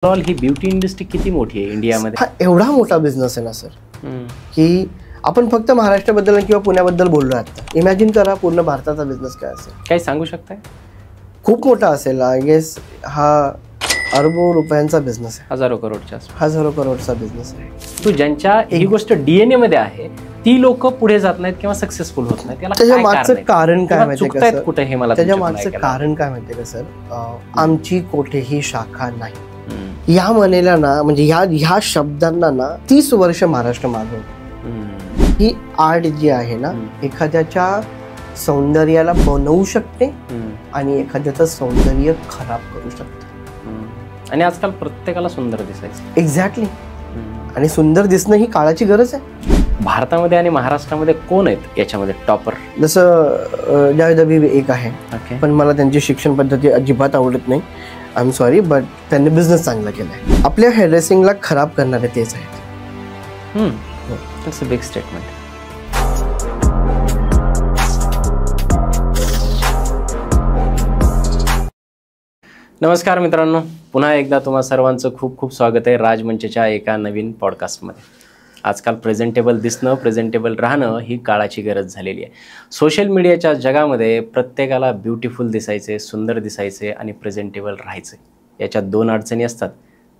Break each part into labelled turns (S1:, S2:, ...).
S1: All he beauty industry किती मोठी आहे इंडियामध्ये?
S2: हा एवढा मोठा बिझनेस आहे ना सर, की आपण फक्त महाराष्ट्राबद्दल किंवा पुण्याबद्दल बोललो आता. इमॅजिन करा पूर्ण भारताचा बिझनेस काय असेल.
S1: काही सांगू शकताय?
S2: खूप मोठा असेल. आय गेस हा अरबो रुपयांचा बिझनेस आहे.
S1: हजारो करोडचा
S2: बिझनेस आहे.
S1: तू ज्यांच्या ही गोष्ट डीएनए मध्ये आहे ती लोक पुढे जात नाहीत किंवा सक्सेसफुल होत नाहीत.
S2: त्याच्या मागचं कारण काय माहिती का सर?
S1: कुठे हे मला
S2: त्याच्या मागचं कारण काय माहिती का सर? आमची कोठेही शाखा नाही. या म्हणेला ना, म्हणजे ह्या शब्दांना ना 30 वर्ष महाराष्ट्र मागे होतं. ही आर्ट जी आहे ना, एखाद्याच्या सौंदर्याला बनवू शकते आणि एखाद्याचं सौंदर्य खराब करू शकते.
S1: आणि आजकाल प्रत्येकाला सुंदर दिसायचं.
S2: एक्झॅक्टली. आणि सुंदर दिसणं ही काळाची गरज आहे.
S1: भारतामध्ये आणि महाराष्ट्रामध्ये कोण आहेत याच्यामध्ये टॉपर?
S2: जसं जावेद हबीब एक आहे, पण मला त्यांची शिक्षण पद्धती अजिबात आवडत नाही. आय एम सॉरी, बट त्यांनी बिझनेस चांगला केलाय. आपल्या हेअर ड्रेसिंगला खराब करणारे तेच आहेत.
S1: It's a big statement. नमस्कार मित्रांनो, पुन्हा एकदा तुम्हा सर्वांचं खूप खूप स्वागत आहे राजमंचच्या एका नवीन पॉडकास्टमध्ये. आजकाल प्रेझेंटेबल दिसणं, प्रेझेंटेबल राहणं ही काळाची गरज झालेली आहे. सोशल मीडियाच्या जगामध्ये प्रत्येकाला ब्युटिफुल दिसायचे, सुंदर दिसायचे आणि प्रेझेंटेबल राहायचे. याच्यात दोन अडचणी असतात.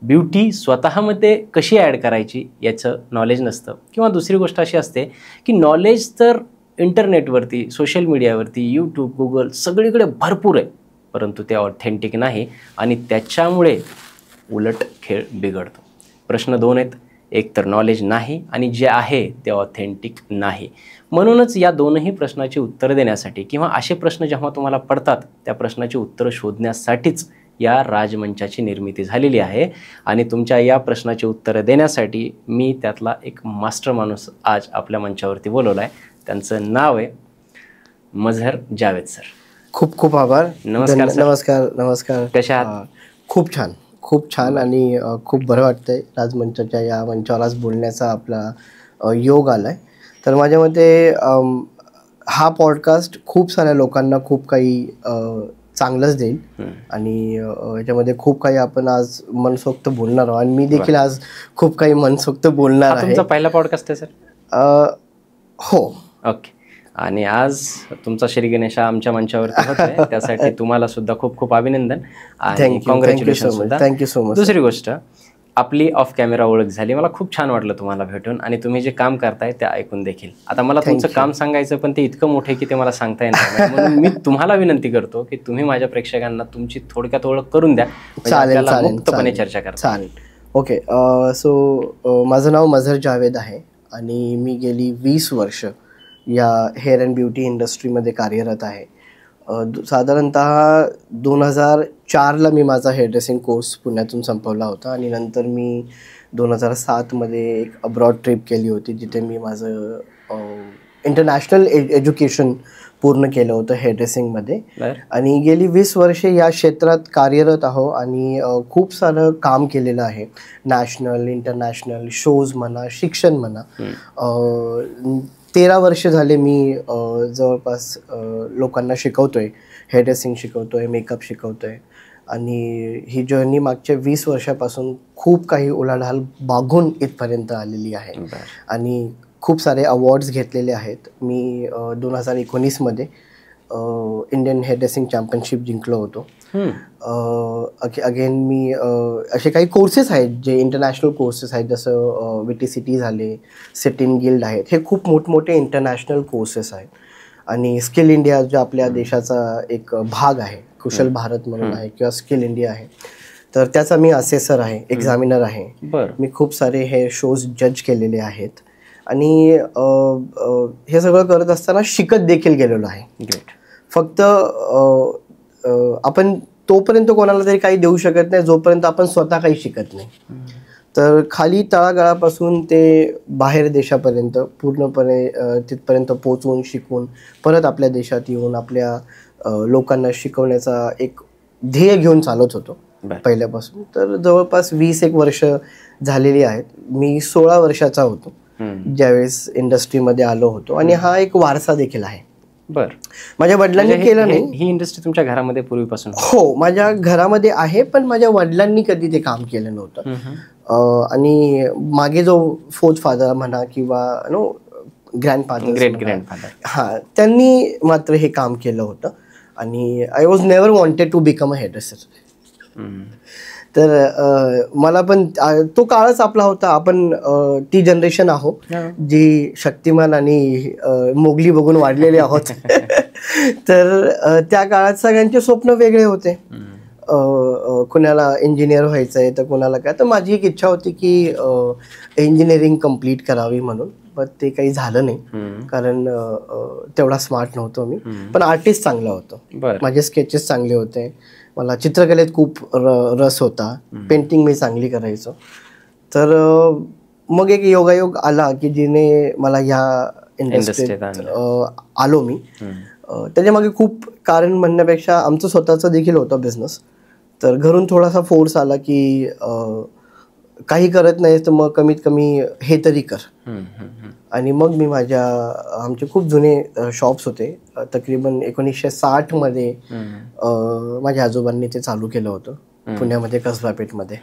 S1: ब्युटी स्वतःमध्ये कशी ॲड करायची याचं नॉलेज नसतं, किंवा दुसरी गोष्ट अशी असते की नॉलेज तर इंटरनेटवरती, सोशल मीडियावरती, यूट्यूब, गुगल सगळीकडे भरपूर आहे, परंतु ते ऑथेंटिक नाही आणि त्याच्यामुळे उलट खेळ बिघडतो. प्रश्न दोन आहेत. एक तर नॉलेज नाही आणि जे आहे ते ऑथेंटिक नाही. म्हणूनच या दोनही प्रश्नाची उत्तरं देण्यासाठी, किंवा असे प्रश्न जेव्हा तुम्हाला पडतात त्या प्रश्नाची उत्तरं शोधण्यासाठीच या राजमंचाची निर्मिती झालेली आहे. आणि तुमच्या या प्रश्नाची उत्तरं देण्यासाठी मी त्यातला एक मास्टर माणूस आज आपल्या मंचावरती बोलवला आहे. त्यांचं नाव आहे मझहर जावेद सर.
S2: खूप खूप आभार.
S1: नमस्कार.
S2: नमस्कार.
S1: कशा आहात?
S2: खूप छान आणि खूप बरं वाटतंय राजमंचाच्या या मंचावर आज बोलण्याचा आपला योग आलाय. तर माझ्या मते हा पॉडकास्ट खूप साऱ्या लोकांना खूप काही चांगलंच देईल आणि याच्यामध्ये खूप काही आपण आज मनसोक्त बोलणार आहोत. आणि मी देखील आज खूप काही मनसोक्त बोलणार आहे.
S1: तुमचा पहिला पॉडकास्ट आहे सर?
S2: हो.
S1: ओके. आणि आज तुमचा श्री गणेश आमच्या मंचावरती होतोय, त्यासाठी तुम्हाला सुद्धा खूप खूप अभिनंदन आणि कॉंग्रॅच्युलेशन.
S2: Thank you so much.
S1: दुसरी गोष्ट, आपली ऑफ कॅमेरा ओळख झाली. मला खूप छान वाटलं तुम्हाला भेटून आणि तुम्ही जे काम करताय ते ऐकून देखील. आता मला तुमचं काम सांगायचं, पण ते इतकं मोठं की ते मला सांगता येणार नाही. म्हणून मी तुम्हाला विनंती करतो की तुम्ही माझ्या प्रेक्षकांना तुमची थोडक्यात ओळख करून द्या. मुक्तपणे चर्चा करा.
S2: चालेल. ओके. सो माझं नाव मझहर जावेद आहे आणि मी गेली 20 वर्ष या हेअर अँड ब्युटी इंडस्ट्रीमध्ये कार्यरत आहे. साधारणतः 2004ला मी माझा हेअर ड्रेसिंग कोर्स पुण्यातून संपवला होता आणि नंतर मी 2007मध्ये एक अब्रॉड ट्रिप केली होती, जिथे मी माझं इंटरनॅशनल एज्युकेशन पूर्ण केलं होतं हेअर ड्रेसिंगमध्ये. आणि गेली 20 वर्षे या क्षेत्रात कार्यरत आहो आणि खूप सारं काम केलेलं आहे. नॅशनल, इंटरनॅशनल शोज म्हणा, शिक्षण म्हणा. 13 वर्ष झाले मी जवळपास लोकांना शिकवतोय, हेअर ड्रेसिंग शिकवतोय, मेकअप शिकवतोय. आणि ही जर्नी मागच्या 20 वर्षापासून खूप काही उलाढाल मागून इथपर्यंत आलेली आहे. आणि खूप सारे अवॉर्ड्स घेतलेले आहेत. मी 2019मध्ये इंडियन हेअर ड्रेसिंग चॅम्पियनशिप जिंकलो होतो. अगेन मी असे काही कोर्सेस आहेत जे इंटरनॅशनल कोर्सेस आहेत, जसं VTCT झाले, सिट इन गिल्ड आहेत. हे खूप मोठमोठे इंटरनॅशनल कोर्सेस आहेत. आणि स्किल इंडिया जो आपल्या देशाचा एक भाग आहे, कुशल भारत म्हणून आहे किंवा स्किल इंडिया आहे, तर त्याचा मी असेसर आहे, एक्झामिनर आहे. मी खूप सारे हे शोज जज केलेले आहेत आणि हे सगळं करत असताना शिकत देखील गेलेलो आहे. फक्त आपण तोपर्यंत कोणाला तरी काही देऊ शकत नाही जोपर्यंत आपण स्वतः काही शिकत नाही. तर खाली तळागाळापासून ते बाहेर देशापर्यंत पूर्णपणे तिथपर्यंत पोचवून, शिकून परत आपल्या देशात येऊन आपल्या लोकांना शिकवण्याचा एक ध्येय घेऊन चालत होतो पहिल्यापासून. तर जवळपास 21 वर्ष झालेली आहेत. मी 16 वर्षाचा होतो ज्यावेळेस इंडस्ट्रीमध्ये आलो होतो आणि हा एक वारसा देखील आहे.
S1: बर.
S2: माझ्या वडिलांनी केलं नाही.
S1: ही इंडस्ट्री तुमच्या घरामध्ये पूर्वीपासून?
S2: हो, माझ्या घरामध्ये आहे, पण माझ्या वडिलांनी कधी ते काम केलं नव्हतं. आणि मागे जो फोर्थ फादर म्हणा किंवा ग्रँडफादर,
S1: ग्रेट ग्रँडफादर,
S2: हा, त्यांनी मात्र हे काम केलं होतं. आणि I was never wanted to become a hairdresser. तर मला पण तो काळच आपला होता. आपण ती जनरेशन आहोत जी शक्तिमान आणि मोगली बघून वाढलेले आहोत. तर त्या काळात सगळ्यांचे स्वप्न वेगळे होते. कुणाला इंजिनियर व्हायचंय तर कुणाला काय. तर माझी एक इच्छा होती की इंजिनिअरिंग कम्प्लीट करावी म्हणून, पण ते काही झालं नाही कारण तेवढा स्मार्ट नव्हतो मी. पण आर्टिस्ट चांगला होतो, माझे स्केचेस चांगले होते, मला चित्रकलेत खूप रस होता, पेंटिंग मी चांगली करायचो. तर मग एक योगायोग आला की जिने मला ह्या इंडस्ट्रीत आलो मी. त्याच्या मागे खूप कारण म्हणण्यापेक्षा आमचं स्वतःचं देखील होतं बिझनेस. तर घरून थोडासा फोर्स आला की काही करत नाहीस तर मग कमीत कमी हे तरी कर. आणि मग मी आमचे खूप जुने शॉप्स होते, तकरीबन 1960 मध्ये माझ्या आजोबांनी ते चालू केलं होतं पुण्यामध्ये, कसबा पेठमध्ये.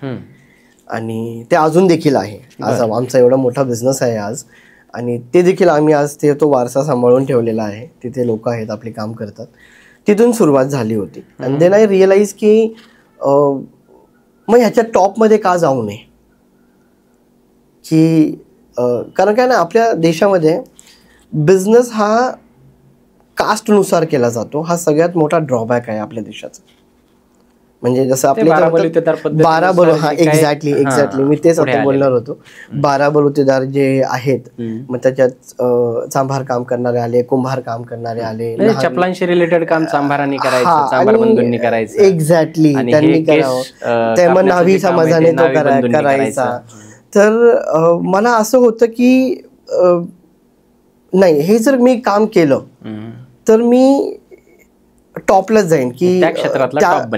S2: आणि ते अजून देखील आहे. आज आमचा एवढा मोठा बिझनेस आहे आज, आणि ते देखील आम्ही आज तो वारसा सांभाळून ठेवलेला आहे. तिथे लोक आहेत आपले काम करतात. तिथून सुरुवात झाली होती. अँड देन आय रिअलाइज की मग ह्याच्या टॉपमध्ये का जाऊ नये, की कारण काय ना, आपल्या देशामध्ये बिझनेस हा कास्टनुसार केला जातो. हा सगळ्यात मोठा ड्रॉबॅक आहे आपल्या देशाचा. म्हणजे जसं आपले 12 बलुतेदार, हा एक्झॅक्टली मी तेच आता बोलणार होतो. 12 बलुतेदार जे आहेत, मग त्याच्यात चांभार काम करणारे आले, कुंभार काम करणारे आले,
S1: चपलांशी रिलेटेड काम चांभारांनी करायचं, चांभार बंधूंनी करायचं.
S2: एक्झॅक्टली, त्यांनी करावं. त्यामुळे न्हावी समाजाने तो करायचा. तर मला असं होतं की नाही, हे जर मी काम केलं तर मी टॉपलाच जाईन, की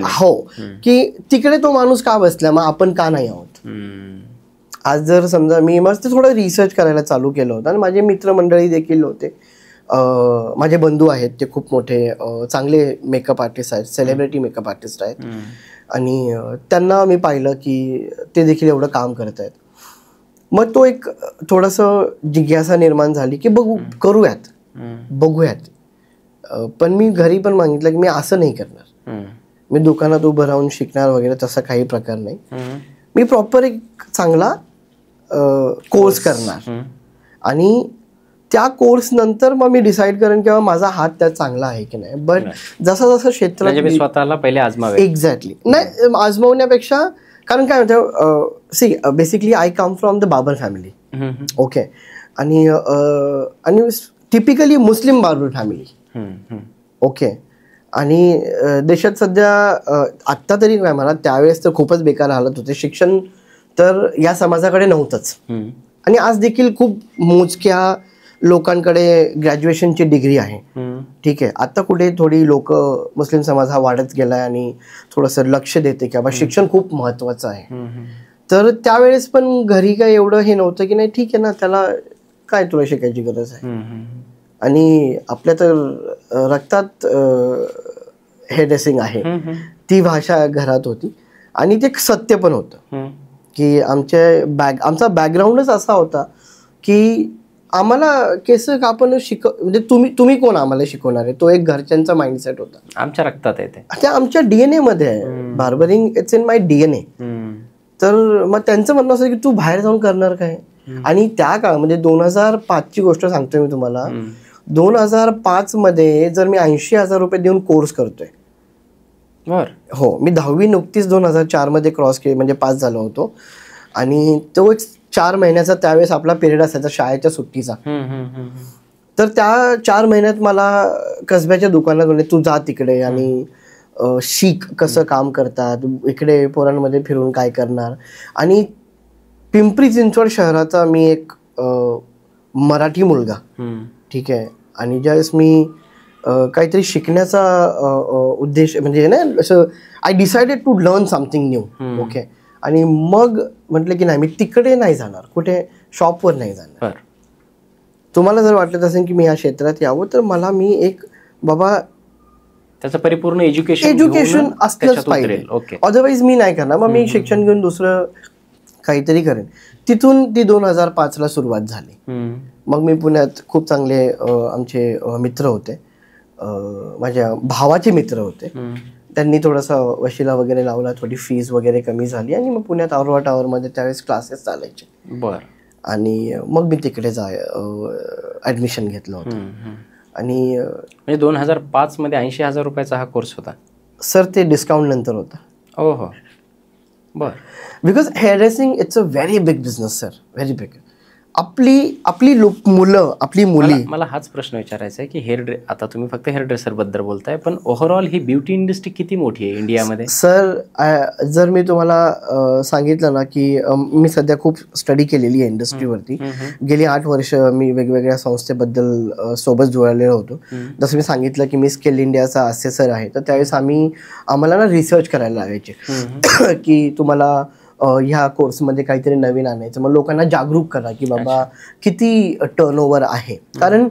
S2: हो, की तिकडे तो माणूस का बसला, मग आपण का नाही आहोत. आज जर समजा मी मस्त थोडं रिसर्च करायला चालू केलं होतं, आणि माझे मित्रमंडळी देखील होते, माझे बंधू आहेत, ते खूप मोठे चांगले मेकअप आर्टिस्ट आहेत, सेलिब्रिटी मेकअप आर्टिस्ट आहेत. आणि त्यांना मी पाहिलं की ते देखील एवढं काम करत आहेत. मग तो एक थोडंसं जिज्ञासा निर्माण झाली की करूयात, बघूयात. पण मी घरी पण मागितलं की मी असं नाही करणार, मी दुकानात उभं राहून शिकणार वगैरे तसा काही प्रकार नाही. मी प्रॉपर एक चांगला कोर्स करणार, आणि त्या कोर्स नंतर मग मी डिसाईड करेन किंवा माझा हात त्यात चांगला आहे की नाही. बट जसं जसं क्षेत्र
S1: स्वतःला पहिले आजमावे.
S2: एक्झॅक्टली, नाही आजमावण्यापेक्षा, कारण काय म्हणतं, see basically I come from the barber family. Okay. आणि typically Muslim barber family. Okay. आणि देशात सध्या आत्ता तरी काय म्हणा, त्यावेळेस तर खूपच बेकार हालत होते. शिक्षण तर या समाजाकडे नव्हतंच, आणि आज देखील खूप मोजक्या लोकांकडे ग्रॅज्युएशनची डिग्री आहे. ठीक आहे, आता कुठे थोडी लोक, मुस्लिम समाज हा वाढत गेलाय आणि थोडंसं लक्ष देते की बाबा शिक्षण खूप महत्वाचं आहे. तर त्यावेळेस पण घरी काय एवढं हे नव्हतं की नाही ठीक आहे ना, त्याला काय तुला शिकायची गरज आहे. आणि आपल्या तर रक्तात हेअर ड्रेसिंग आहे, ती भाषा घरात होती. आणि ते सत्य पण होतं की आमचा बॅकग्राऊंडच असा होता की आम्हाला केस कापणं म्हणजे तुम्ही कोण आम्हाला शिकवणार आहे, तो एक घरच्यांचा माइंडसेट होता.
S1: आमच्या रक्तात येते,
S2: ते आमच्या डीएनए मध्ये आहे. Barbering it's in my DNA. तर मग त्यांचं म्हणणं असं की तू बाहेर जाऊन करणार काय. आणि त्या काळामध्ये 2005ची गोष्ट सांगतोय मी तुम्हाला. 2005 मध्ये जर मी 80,000 रुपये देऊन कोर्स करतोय, हो, मी 10वी नुकतीच 2004 मध्ये क्रॉस केली, म्हणजे पास झालो होतो. आणि तो एक 4 महिन्याचा त्यावेळेस आपला पिरियड असायचा शाळेच्या सुट्टीचा. तर त्या 4 महिन्यात मला कसब्याच्या दुकानात म्हणजे तू जा तिकडे आणि शिक कसं काम करतात, इकडे पोरांमध्ये फिरून काय करणार. आणि पिंपरी चिंचवड शहराचा मी एक मराठी मुलगा, ठीक आहे. आणि ज्यावेळेस मी काहीतरी शिकण्याचा उद्देश म्हणजे ना, असं I decided to learn something new. Okay. आणि मग म्हटलं की नाही, मी तिकडे नाही जाणार, कुठे शॉपवर नाही जाणार. तुम्हाला जर वाटत असेल की मी या क्षेत्रात यावं, तर मी एक बाबा
S1: त्याचं परिपूर्ण एज्युकेशन
S2: असलंच पाहिजे.
S1: ओके,
S2: अदरवाईज मी नाही करणार, मग मी शिक्षण घेऊन दुसरं काहीतरी करेन. तिथून ती 2005ला सुरुवात झाली. मग मी पुण्यात खूप चांगले आमचे मित्र होते, माझ्या भावाचे मित्र होते. त्यांनी थोडासा वशिला वगैरे लावला, थोडी फीज वगैरे कमी झाली आणि मग पुण्यात औरवा टॉवरमध्ये त्यावेळेस क्लासेस चालायचे.
S1: बरं.
S2: आणि मग मी तिकडे ॲडमिशन घेतलं होतं. आणि
S1: म्हणजे 2005 मध्ये 80,000 रुपयाचा हा कोर्स होता
S2: सर. ते डिस्काउंट नंतर होता.
S1: हो हो, बर.
S2: Because hair dressing it's a very big business sir, very big. आपली मुलं, आपली मुली.
S1: मला हाच प्रश्न विचारायचा आहे की आता तुम्ही फक्त हेअर ड्रेसर बद्दल बोलताय, पण ओव्हरऑल ही ब्युटी इंडस्ट्री किती मोठी आहे इंडियामध्ये?
S2: सर जर मी तुम्हाला सांगितलं ना की मी सध्या खूप स्टडी केलेली आहे इंडस्ट्रीवरती. गेली 8 वर्ष मी वेगवेगळ्या संस्थेबद्दल सोबत जुळलेलो होतो. जसं मी सांगितलं की मी स्किल इंडियाचा असेसर आहे, तर त्यावेळेस आम्हाला ना रिसर्च करायला लावायचे की तुम्हाला ह्या कोर्समध्ये काहीतरी नवीन आणायचं. मग लोकांना जागरूक करा की बाबा किती टर्नओव्हर आहे. कारण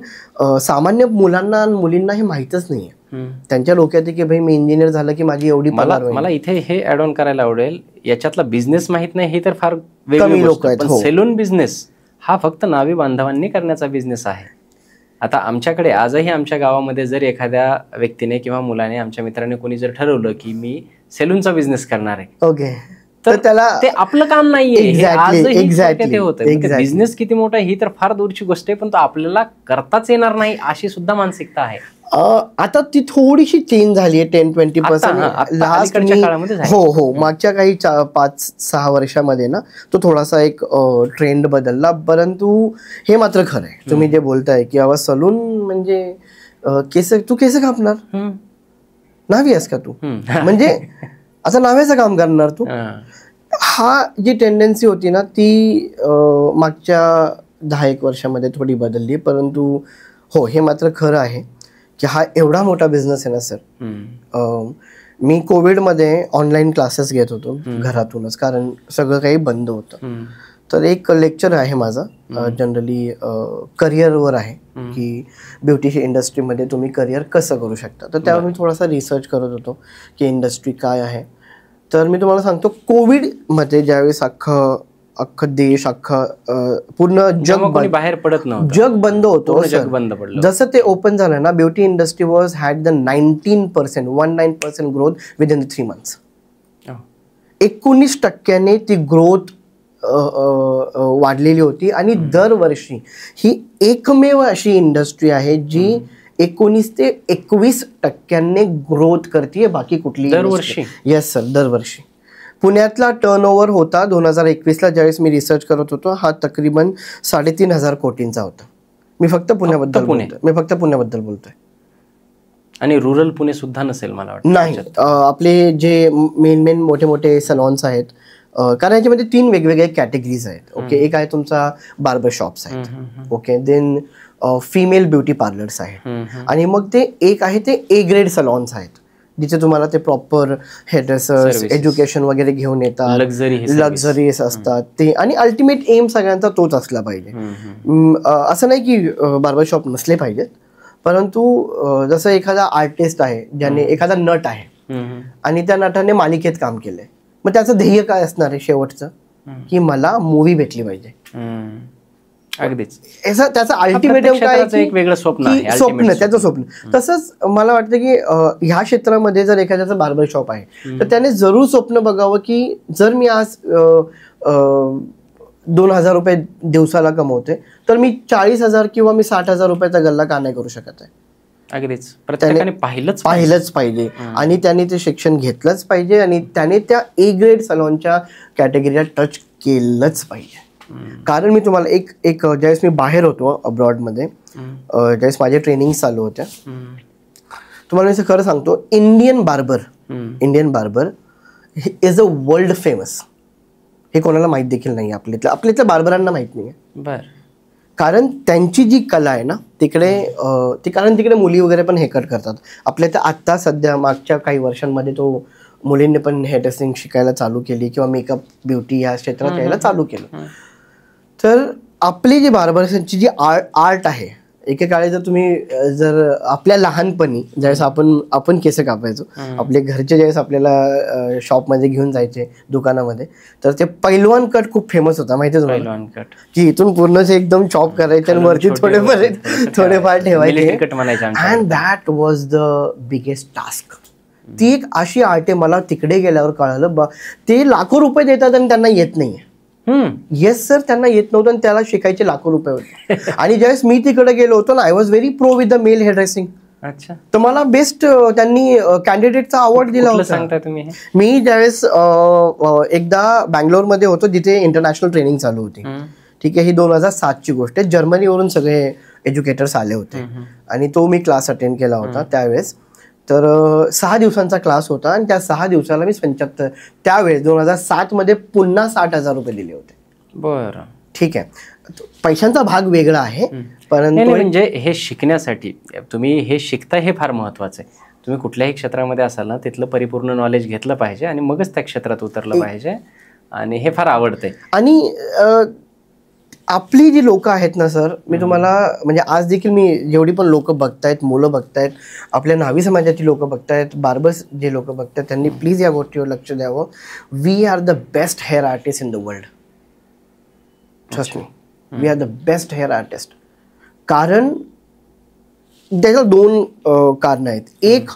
S2: सामान्य मुलांना आणि मुलींना हे माहीतच नाही आहे. त्यांच्या डोक्यात की भाई मी इंजिनियर झालं की माझी एवढी पगार होईल.
S1: मला इथे हे ऍड ऑन करायला आवडेल, याच्यातला बिझनेस माहित नाही हे तर फार
S2: कमी लोक आहेत.
S1: पण सेलून बिझनेस हा फक्त नावी बांधवांनी करण्याचा बिझनेस आहे. आता आमच्याकडे आजही आमच्या गावामध्ये जर एखाद्या व्यक्तीने किंवा मुलाने, आमच्या मित्राने कोणी जर ठरवलं की मी सेलूनचा बिझनेस करणार आहे,
S2: ओके,
S1: तर त्याला ते आपलं काम नाहीये. ते होतं बिझनेस किती मोठा ही तर फार दूरची गोष्ट आहे, पण तो आपल्याला करताच येणार नाही अशी सुद्धा मानसिकता आहे.
S2: आता ती थोडीशी चेंज झाली आहे 10-20% लास्ट काळामध्ये. हो, मागच्या काही 5-6 वर्षामध्ये ना तो थोडासा एक ट्रेंड बदलला. परंतु हे मात्र खरं आहे तुम्ही जे बोलताय की बाबा सलून म्हणजे तू केस कापणार, नावी आहेस का तू, म्हणजे असं नाव्याचं काम करणार तू. हा जी टेंडन्सी होती ना ती मागच्या 10-1 वर्षामध्ये थोडी बदलली. परंतु हो, हे मात्र खरं आहे की हा एवढा मोठा बिझनेस आहे ना सर. मी कोविडमध्ये ऑनलाईन क्लासेस घेत होतो घरातूनच, कारण सगळं काही बंद होतं. तर एक लेक्चर आहे माझा जनरली करिअरवर आहे की ब्युटी इंडस्ट्रीमध्ये तुम्ही करिअर कसं करू शकता. तर त्यावर मी थोडासा रिसर्च करत होतो की इंडस्ट्री काय आहे. तर मी तुम्हाला सांगतो, कोविडमध्ये ज्यावेळेस अख्खं देश, पूर्ण जग
S1: बाहेर पडत नव्हतं,
S2: जग बंद होतं,
S1: जग बंद पडलं.
S2: जसं ते ओपन झालं ना, beauty industry was had the 19% growth within 3 months. 19% ती ग्रोथ वाढलेली होती. आणि दरवर्षी ही एकमेव अशी इंडस्ट्री आहे जी 19 ते 21% ग्रोथ करते, बाकी कुठली
S1: दरवर्षी?
S2: येस सर, दरवर्षी. पुण्यातला टर्नओव्हर होता 2021ला ज्यावेळेस मी रिसर्च करत होतो, हा तकरीबन 3,500 कोटींचा होता. मी फक्त पुण्याबद्दल बोलतोय.
S1: आणि रुरल पुणे सुद्धा नसेल मला वाटतं.
S2: नाही, आपले जे मेन मोठे मोठे सलॉन्स आहेत, कारण याच्यामध्ये 3 वेगवेगळे कॅटेगरीज आहेत. ओके, एक आहे तुमचा बार्बर शॉप्स आहेत, okay, then female beauty parlours आहेत, आणि मग ते एक आहे ते ए ग्रेड सलॉन्स आहेत जिथे तुम्हाला ते प्रॉपर हेअरड्रेसर्स, एज्युकेशन वगैरे घेऊन येतात, लक्झरीज असतात ते. आणि अल्टिमेट एम सगळ्यांचा तोच असला पाहिजे. असं नाही की बार्बर शॉप नसले पाहिजेत, परंतु जसं एखादा आर्टिस्ट आहे, ज्याने एखादा नट आहे आणि त्या नटाने मालिकेत काम केलंय, मग त्याचं ध्येय काय असणार आहे शेवटचं, की मला मूवी भेटली पाहिजे.
S1: अगदीच
S2: त्याचं अल्टिमेटम काय,
S1: एक वेगळं
S2: स्वप्न, त्याचं स्वप्न. तसंच मला वाटतं की ह्या क्षेत्रामध्ये जर एखाद्याचं बार्बर शॉप आहे तर त्याने जरूर स्वप्न बघावं की जर मी आज 2,000 रुपये दिवसाला कमवते तर मी 40,000 किंवा मी 60,000 रुपयाचा गल्ला का नाही करू शकत आहे.
S1: अगदीच प्रत्येकाने
S2: पाहिलंच पाहिजे आणि त्याने ते शिक्षण घेतलंच पाहिजे आणि त्याने त्या ए ग्रेड सलॉनच्या कॅटेगरीला टच केलंच पाहिजे. कारण मी तुम्हाला एक ज्यावेळेस मी बाहेर होतो अब्रॉडमध्ये, ज्यावेळेस माझे ट्रेनिंग चालू होत्या, तुम्हाला मी खरं सांगतो, Indian barber is a world famous. हे कोणाला माहीत देखील नाही, आपल्यातल्या बार्बरांना माहीत नाही आहे. कारण त्यांची जी कला आहे ना तिकडे मुली वगैरे पण हेअरकट करतात. आपल्या तर आत्ता सध्या मागच्या काही वर्षांमध्ये तो मुलींनी पण हेअर ड्रेसिंग शिकायला चालू केली किंवा मेकअप ब्युटी या क्षेत्रात यायला चालू केलं. तर आपली जी बार्बर्सची जी आर्ट आहे, एकेकाळी जर तुम्ही जर आपल्या लहानपणी ज्यावेळेस आपण केस कापायचो, आपले घरचे ज्यावेळेस आपल्याला शॉपमध्ये घेऊन जायचे दुकानामध्ये, तर ते पैलवान कट खूप फेमस होता, माहिती आहे
S1: पैलवान कट,
S2: की इथून पूर्णच एकदम चॉप करायचे आणि वरती थोडेफार ठेवायचे. And that was the biggest task. ती एक अशी आर्ट आहे, मला तिकडे गेल्यावर कळालं ते लाखो रुपये देतात आणि त्यांना येत नाहीये. येस सर, त्यांना येत नव्हतं आणि त्याला शिकायचे लाखो रुपये होते. आणि ज्यावेळेस मी तिकडे गेलो होतो ना, I was very pro with the male hair dressing.
S1: अच्छा.
S2: तर मला बेस्ट त्यांनी कॅन्डिडेटचा अवॉर्ड दिला होता.
S1: सांगता तुम्ही?
S2: मी ज्यावेळेस एकदा बँगलोरमध्ये होतो जिथे इंटरनॅशनल ट्रेनिंग चालू होती. ठीक आहे, ही 2007ची गोष्ट आहे. जर्मनीवरून सगळे एज्युकेटर्स आले होते आणि तो मी क्लास अटेंड केला होता त्यावेळेस. तर 6 दिवसांचा क्लास होता आणि त्या 6 दिवसाला मी 75, त्यावेळेस 2007 मध्ये पुन्हा 60,000 रुपये दिले होते.
S1: बरं,
S2: ठीक आहे, पैशांचा भाग वेगळा आहे, परंतु
S1: म्हणजे हे शिकण्यासाठी तुम्ही हे शिकता हे फार महत्वाचं आहे. तुम्ही कुठल्याही क्षेत्रामध्ये असाल ना, तिथलं परिपूर्ण नॉलेज घेतलं पाहिजे आणि मगच त्या क्षेत्रात उतरलं पाहिजे. आणि हे फार आवडतंय. आणि
S2: आपली जी लोक आहेत ना सर, मी तुम्हाला म्हणजे आज देखील मी जेवढी पण लोक बघतायत, मुलं बघतायत, आपल्या न्हावी समाजाची लोक बघतायत, बार्बर्स जे लोक बघतायत, त्यांनी प्लीज या गोष्टीवर लक्ष द्यावं. We are the best hair artist in the world. Trust me, we are the best hair artist. कारण त्याला 2 कारणं आहेत. एक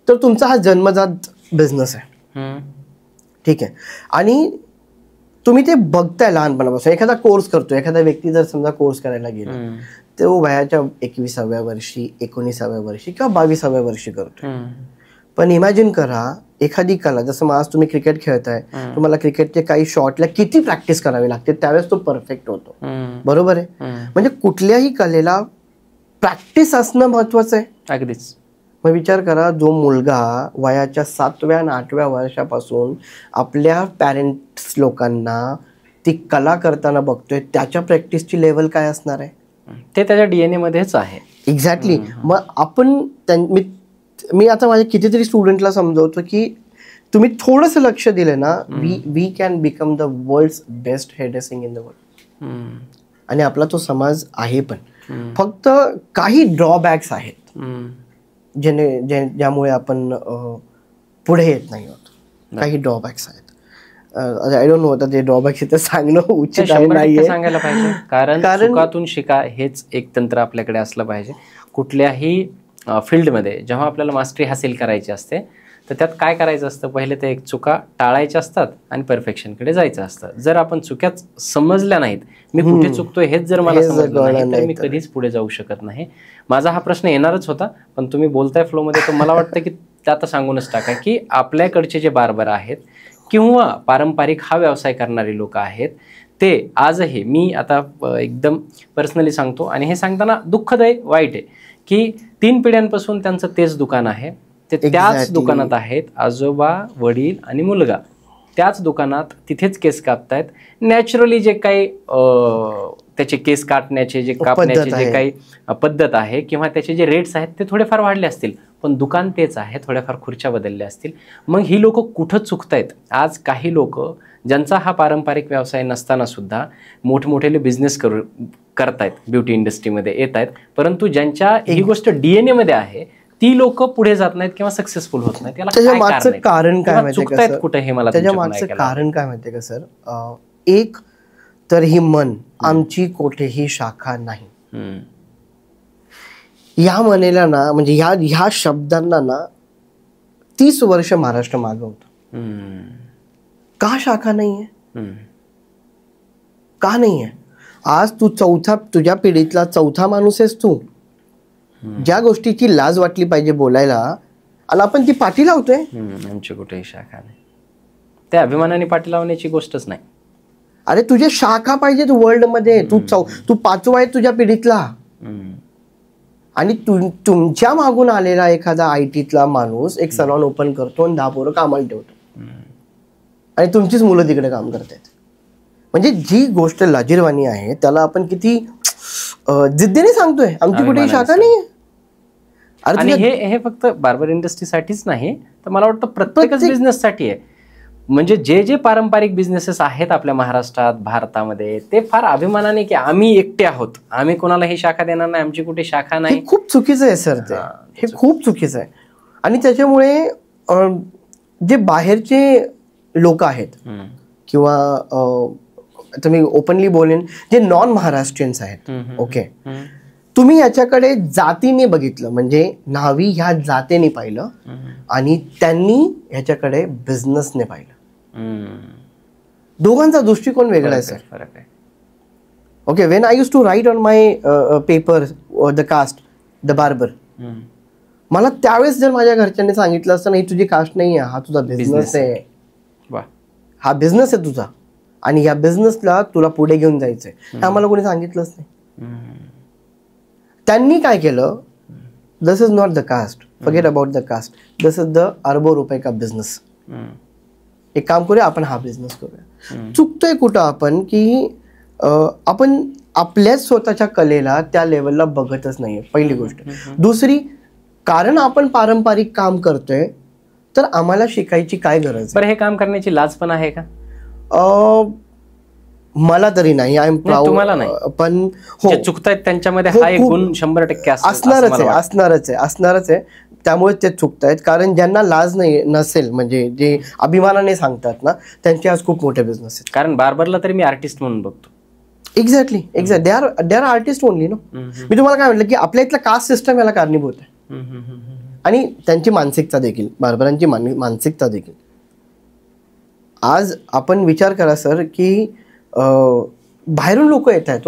S2: तर तुमचा हा जन्मजात बिझनेस आहे, ठीक आहे, आणि तुम्ही ते बघताय लहानपणापासून. एखादा कोर्स करतो, एखादा व्यक्ती जर समजा कोर्स करायला गेला, तो वयाच्या 21व्या वर्षी, 19व्या वर्षी किंवा 22व्या वर्षी करतो. पण इमॅजिन करा, एखादी कला, जसं आज तुम्ही क्रिकेट खेळताय, तुम्हाला क्रिकेटचे काही शॉटला किती प्रॅक्टिस करावी लागते, त्यावेळेस तो परफेक्ट होतो. बरोबर आहे. म्हणजे कुठल्याही कलेला प्रॅक्टिस असणं महत्वाचं आहे.
S1: अगदीच.
S2: मग विचार करा, जो मुलगा वयाच्या 7व्या आणि 8व्या वर्षापासून आपल्या पॅरेंट्स लोकांना ती कला करताना बघतोय, त्याच्या प्रॅक्टिसची लेवल काय असणार आहे?
S1: ते त्याच्या DNA मध्येच आहे.
S2: एक्झॅक्टली. मग आपण मी आता माझ्या कितीतरी स्टुडंटला समजवतो की तुम्ही थोडंसं लक्ष दिलं ना, we can become the world's best hair dressing in the world. आणि आपला तो समाज आहे. पण फक्त काही ड्रॉबॅक्स आहेत ज्यामुळे आपण पुढे येत नाही होत. काही ड्रॉबॅक्स आहेत. आय डोंट नो, आता ते ड्रॉबॅक्स इथे सांगणं उचित नाहीये,
S1: सांगायला पाहिजे. कारण चुकातून शिका हेच एक तंत्र आपल्याकडे असलं पाहिजे. कुठल्याही फील्डमध्ये जेव्हा आपल्याला मास्टरी हासिल करायची असते, तर त्यात काय करायचं असतं, पहिले ते एक चुका टाळायच्या असतात आणि परफेक्शनकडे जायचं असतं. जर आपण चुक्याच समजल्या नाहीत, मी कुठे चुकतोय हेच जर मला समजलं नाही, तर मी कधीच पुढे जाऊ शकत नाही. माझा हा प्रश्न येणारच होता, पण तुम्ही बोलताय फ्लोमध्ये, तर मला वाटतं की ते आता सांगूनच टाका की आपल्याकडचे जे बार्बर आहेत किंवा पारंपरिक हा व्यवसाय करणारी लोक आहेत, ते आजही, मी आता एकदम पर्सनली सांगतो आणि हे सांगताना दुःखदायी वाईट आहे की 3 पिढ्यांपासून त्यांचं तेच दुकान आहे. ते त्याच दुकानात आहेत. आजोबा, वडील आणि मुलगा त्याच दुकानात तिथेच केस कापतायत. नॅचरली जे काही त्याचे केस काटण्याचे, जे कापण्याचे जे काही पद्धत आहे किंवा त्याचे जे रेट्स आहेत ते थोडेफार वाढले असतील, पण दुकान तेच आहे. थोड्याफार खुर्च्या बदलल्या असतील. मग ही लोक कुठं चुकतायत? आज काही लोक ज्यांचा हा पारंपरिक व्यवसाय नसताना सुद्धा मोठमोठे बिझनेस करतायत, ब्युटी इंडस्ट्रीमध्ये येत आहेत, परंतु ज्यांच्या ही गोष्ट DNA मध्ये आहे, ती लोक पुढे जात नाहीत किंवा सक्सेसफुल होत नाहीत.
S2: त्याच्या मागचं कारण काय माहितीये का सर?
S1: कुठे हे मला
S2: त्याच्या मागचं कारण काय माहितीये का सर? एक तर ही मन, आमची कोठेही शाखा नाही, या मनेला ना, म्हणजे ह्या शब्दांना ना 30 वर्ष महाराष्ट्र मागं होतं. का शाखा नाहीये? का नाहीये? आज तू तुझ्या पिढीतला 4था माणूस आहेस तू. ज्या गोष्टीची लाज वाटली पाहिजे बोलायला, आणि आपण ती पाठी लावतोय.
S1: आमची कुठेही शाखा नाही. त्या अभिमानाने पाठी लावण्याची गोष्टच नाही.
S2: अरे तुझ्या शाखा पाहिजेत वर्ल्ड मध्ये. तू 5वा आहे तुझ्या पिढीतला, आणि तुमच्या मागून आलेला एखादा ITतला माणूस एक सलॉन ओपन करतो आणि 10 पोरं कामाला ठेवतो, आणि तुमचीच मुलं तिकडे काम करतात. म्हणजे जी गोष्ट लाजिरवाणी आहे, त्याला आपण किती जिद्दीने सांगतोय आमची कुठेही शाखा नाही.
S1: आणि हे फक्त बार्बर इंडस्ट्रीसाठीच नाही, तर मला वाटतं प्रत्येकच बिझनेससाठी आहे. म्हणजे जे जे पारंपरिक बिझनेसेस आहेत आपल्या महाराष्ट्रात, भारतामध्ये, ते फार अभिमानाने की आम्ही एकटे आहोत, आम्ही कोणाला ही शाखा देणार नाही, आमची कुठे शाखा नाही.
S2: हे खूप चुकीचं आहे सर. ते हे खूप चुकीचं आहे. आणि त्याच्यामुळे जे बाहेरचे लोक आहेत किंवा आता मी ओपनली बोलेन, जे नॉन महाराष्ट्रीयन्स आहेत, ओके, तुम्ही याच्याकडे जातीने बघितलं, म्हणजे न्हावी ह्या जातीने पाहिलं आणि त्यांनी ह्याच्याकडे बिझनेसने पाहिलं. दोघांचा दृष्टिकोन वेगळा आहे सर.
S1: फरक आहे.
S2: Okay, when I use to write on my paper the caste, the barber, मला त्यावेळेस जर माझ्या घरच्यांनी सांगितलं असतं, नाही तुझी कास्ट नाही आहे, हा तुझा बिझनेस आहे, हा बिझनेस आहे तुझा आणि या बिझनेसला तुला पुढे घेऊन जायचंय, हे आम्हाला कोणी सांगितलंच नाही. त्यांनी काय केलं, this is not the caste, forget about the caste, this is the अरबो रुपये का बिझनेस. एक काम करूया, आपण हा बिझनेस करूया. चुकतोय कुठं आपण, की आपण आपल्याच स्वतःच्या कलेला त्या लेवलला बघतच नाहीये, पहिली गोष्ट. दुसरी, कारण आपण पारंपरिक काम करतोय तर आम्हाला शिकायची काय गरज.
S1: बरं, हे काम करण्याची लाज पण आहे का?
S2: मला तरी नाही. I am proud.
S1: तुम्हाला नाही,
S2: पण हो,
S1: चुकतायत त्यांच्यामध्ये हा एक गुण 100%
S2: असणारच आहे. त्यामुळे ते चुकतायत, कारण ज्यांना लाज नसेल, म्हणजे जे अभिमानाने सांगतात ना, त्यांचे आज खूप मोठे बिझनेस आहेत.
S1: कारण बार्बरला तरी मी आर्टिस्ट म्हणून बघतो.
S2: Exactly. They are artist only. No, मी तुम्हाला काय म्हटलं, की आपल्या इथलं कास्ट सिस्टम याला कारणीभूत आहे. आणि त्यांची मानसिकता देखील, बार्बरांची मानसिकता देखील. आज आपण विचार करा सर, की बाहेरून लोक येत आहेत.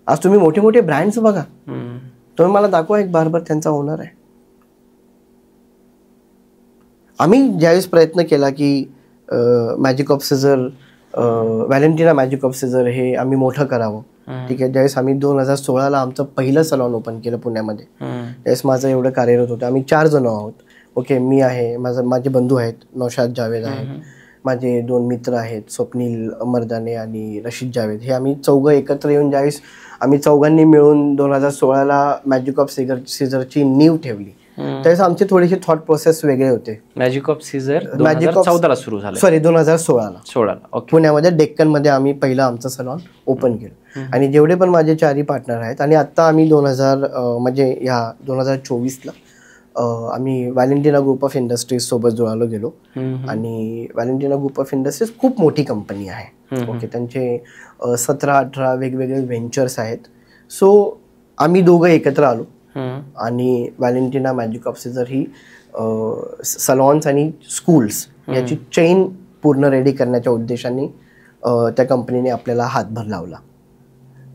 S2: आज तुम्ही मोठे मोठे ब्रँड्स बघा, तुम्ही मला दाखवा एक बार्बर त्यांचा ओनर आहे. आम्ही ज्यावेळेस प्रयत्न केला की magic of scissor, Valentina magic of scissor हे आम्ही मोठं करावं, ठीक आहे. ज्यावेळेस आम्ही 2016ला आमचं पहिलं सलॉन ओपन केलं पुण्यामध्ये, त्यावेळेस माझं एवढं कार्यरत होतं. आम्ही 4 जण आहोत. ओके, मी आहे, माझे बंधू आहेत, नौशाद जावेद आहेत, माझे 2 मित्र आहेत, स्वप्नील मर्दाने आणि रशीद जावेद. हे आम्ही चौघं एकत्र येऊन ज्यावेळेस आम्ही चौघांनी मिळून 2016ला मॅजिक ऑफ सिझरची नीव ठेवली, त्यावेळेस आमचे थोडेसे थॉट प्रोसेस वेगळे होते.
S1: मॅजिक ऑफ सिझर 2014ला सुरू झालं,
S2: सॉरी 2016ला पुण्यामध्ये डेक्कनमध्ये आम्ही पहिलं आमचं सलॉन ओपन केलं. आणि जेवढे पण माझे 4ही पार्टनर आहेत, आणि आता आम्ही 2024ला आम्ही व्हॅलेंटिना ग्रुप ऑफ इंडस्ट्रीज सोबत जुळालो गेलो. आणि व्हॅलेंटिना ग्रुप ऑफ इंडस्ट्रीज खूप मोठी कंपनी आहे. ओके, त्यांचे 17-18 वेगवेगळे व्हेंचर्स आहेत. सो आम्ही दोघं एकत्र आलो आणि व्हॅलेंटिना मॅजिक ऑफ सिझर ही सलॉन्स आणि स्कूल्स याची चेन पूर्ण रेडी करण्याच्या उद्देशाने त्या कंपनीने आपल्याला हातभार लावला.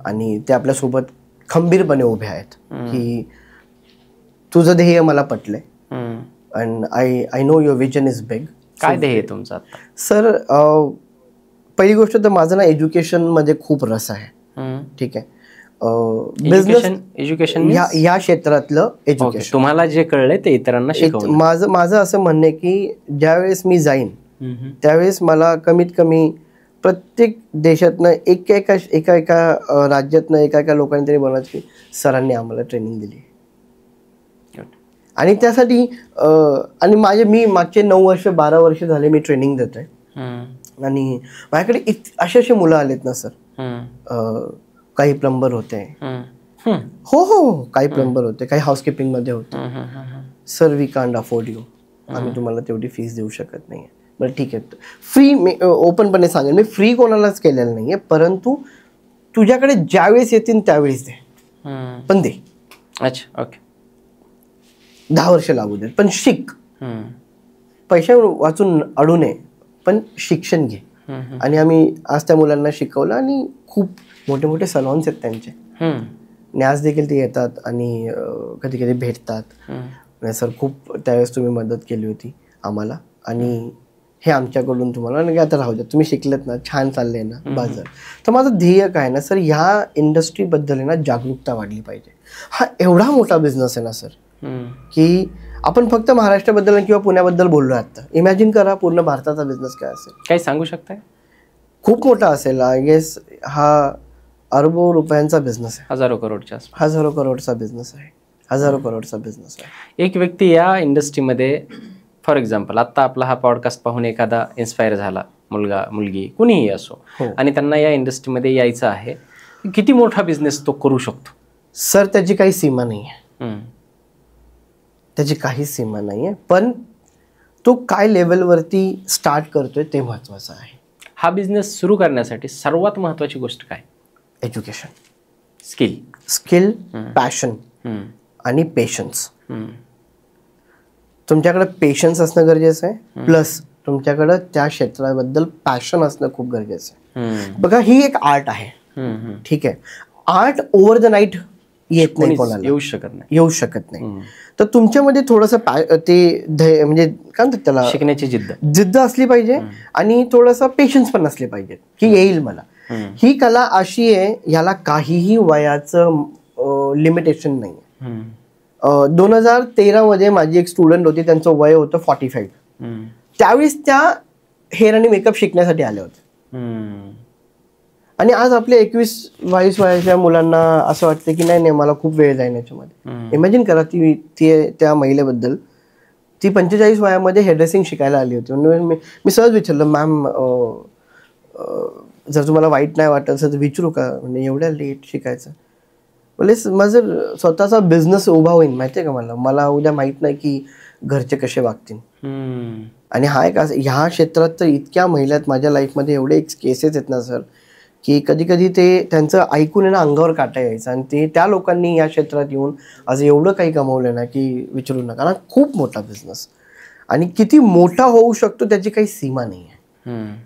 S2: आणि ते आपल्यासोबत खंबीरपणे उभे आहेत की तुझं ध्येय मला पटलंय, and I know your vision is big.
S1: काय ध्येय तुमचं
S2: सर? पहिली गोष्ट तर माझं ना एज्युकेशन मध्ये खूप रस आहे. ठीक आहे, बिझनेस
S1: एज्युकेशन
S2: या क्षेत्रातलं एज्युकेशन.
S1: तुम्हाला जे कळलंय ते इतरांना शिकवलं.
S2: माझं असं म्हणणं आहे की ज्यावेळेस मी जाईन त्यावेळेस मला कमीत कमी प्रत्येक देशातनं एका राज्यातनं एका लोकांनी तरी बोलायचं की सरांनी आम्हाला ट्रेनिंग दिली. आणि त्यासाठी आणि मी मागचे 9 वर्ष 12 वर्ष झाले मी ट्रेनिंग देतोय. आणि माझ्याकडे असे मुलं आलेत ना सर, काही प्लंबर होते, हो काही प्लंबर होते, काही हाऊसकीपिंग मध्ये होते. Sir we can't afford you, आम्ही तुम्हाला तेवढी फीस देऊ शकत नाहीये. बरं ठीक आहे, फ्री मी ओपनपणे सांगेन, मी फ्री कोणालाच केलेलं नाहीये, परंतु तुझ्याकडे ज्यावेळेस येतील त्यावेळेस दे, पण दे.
S1: अच्छा, ओके.
S2: 10 वर्ष लागू दे, पण शिक. पैसे वाचून अडू नये, पण शिक्षण घे. आणि आम्ही आज त्या मुलांना शिकवलं आणि खूप मोठे मोठे सलॉन्स आहेत त्यांचे. आणि आज देखील ते येतात आणि कधी कधी भेटतात. सर खूप त्यावेळेस तुम्ही मदत केली होती आम्हाला, आणि हे आमच्याकडून तुम्हाला नाही, आता राहू द्या, तुम्ही शिकलेत ना, छान चाललंय ना बाजार. तर माझं ध्येय काय ना सर, ह्या इंडस्ट्रीबद्दल आहे ना जागरूकता वाढली पाहिजे. हा एवढा मोठा बिझनेस आहे ना सर, की आपण फक्त महाराष्ट्राबद्दल किंवा पुण्याबद्दल बोललो आता. इमॅजिन करा पूर्ण भारताचा बिझनेस काय असेल.
S1: काही सांगू शकताय?
S2: खूप मोठा असेल. आय गेस हा अरबो रुपयांचा बिझनेस आहे.
S1: हजारो करोडचा
S2: बिझनेस आहे.
S1: एक व्यक्ती या इंडस्ट्रीमध्ये फॉर एक्झाम्पल आत्ता आपला हा पॉडकास्ट पाहून एखादा इन्स्पायर झाला, मुलगा मुलगी कुणीही असो, आणि त्यांना या इंडस्ट्रीमध्ये यायचं आहे, किती मोठा बिझनेस तो करू शकतो?
S2: सर त्याची काही सीमा नाही आहे, त्याची काही सीमा नाही आहे, पण तो काय लेवलवरती स्टार्ट करतोय ते महत्त्वाचं आहे.
S1: हा बिझनेस सुरू करण्यासाठी सर्वात महत्त्वाची गोष्ट काय?
S2: एज्युकेशन,
S1: स्किल,
S2: पॅशन आणि पेशन्स. तुमच्याकडे पेशन्स असणं गरजेचं आहे, प्लस तुमच्याकडे त्या क्षेत्राबद्दल पॅशन असणं खूप गरजेचं आहे. बघा, ही एक आर्ट आहे, ठीक आहे. आर्ट ओव्हर द नाईट येत नाही, कोणाला येऊ शकत नाही. तर तुमच्यामध्ये थोडंसं ते म्हणजे काय म्हणतात त्याला,
S1: शिकण्याची
S2: जिद्द असली पाहिजे आणि थोडंसं पेशन्स पण असले पाहिजे की येईल मला. ही कला अशी आहे, ह्याला काहीही वयाचं लिमिटेशन नाही. 2013 मध्ये माझी एक स्टुडंट होती, त्यांचं वय होतं 45. त्यावेळेस त्या हेअर आणि मेकअप शिकण्यासाठी आल्या होत्या. आणि आज आपल्या 21-22 वयाच्या मुलांना असं वाटतं की नाही मला खूप वेळ जाईल याच्यामध्ये. इमॅजिन करा, ती त्या महिलेबद्दल, ती 45 वयामध्ये हेअरड्रेसिंग शिकायला आली होती. म्हणून मी सहज विचारलं, मॅम जर तुम्हाला वाईट नाही वाटत असेल तर विचारू का, म्हणजे एवढ्या लेट शिकायचं? म्हणजे माझं स्वतःचा बिझनेस उभा होईल, माहिती आहे का मला उद्या माहित नाही की घरचे कसे वागतील. आणि ह्या क्षेत्रात तर इतक्या महिला आहेत, माझ्या लाईफमध्ये एवढे केसेस आहेत ना सर, की कधी कधी ते त्यांचं ऐकून ना अंगावर काटा यायचं. आणि ते त्या लोकांनी या क्षेत्रात येऊन आज एवढं काही कमवलं ना की विचारू नका. कारण खूप मोठा बिझनेस, आणि किती मोठा होऊ शकतो त्याची काही सीमा नाही आहे.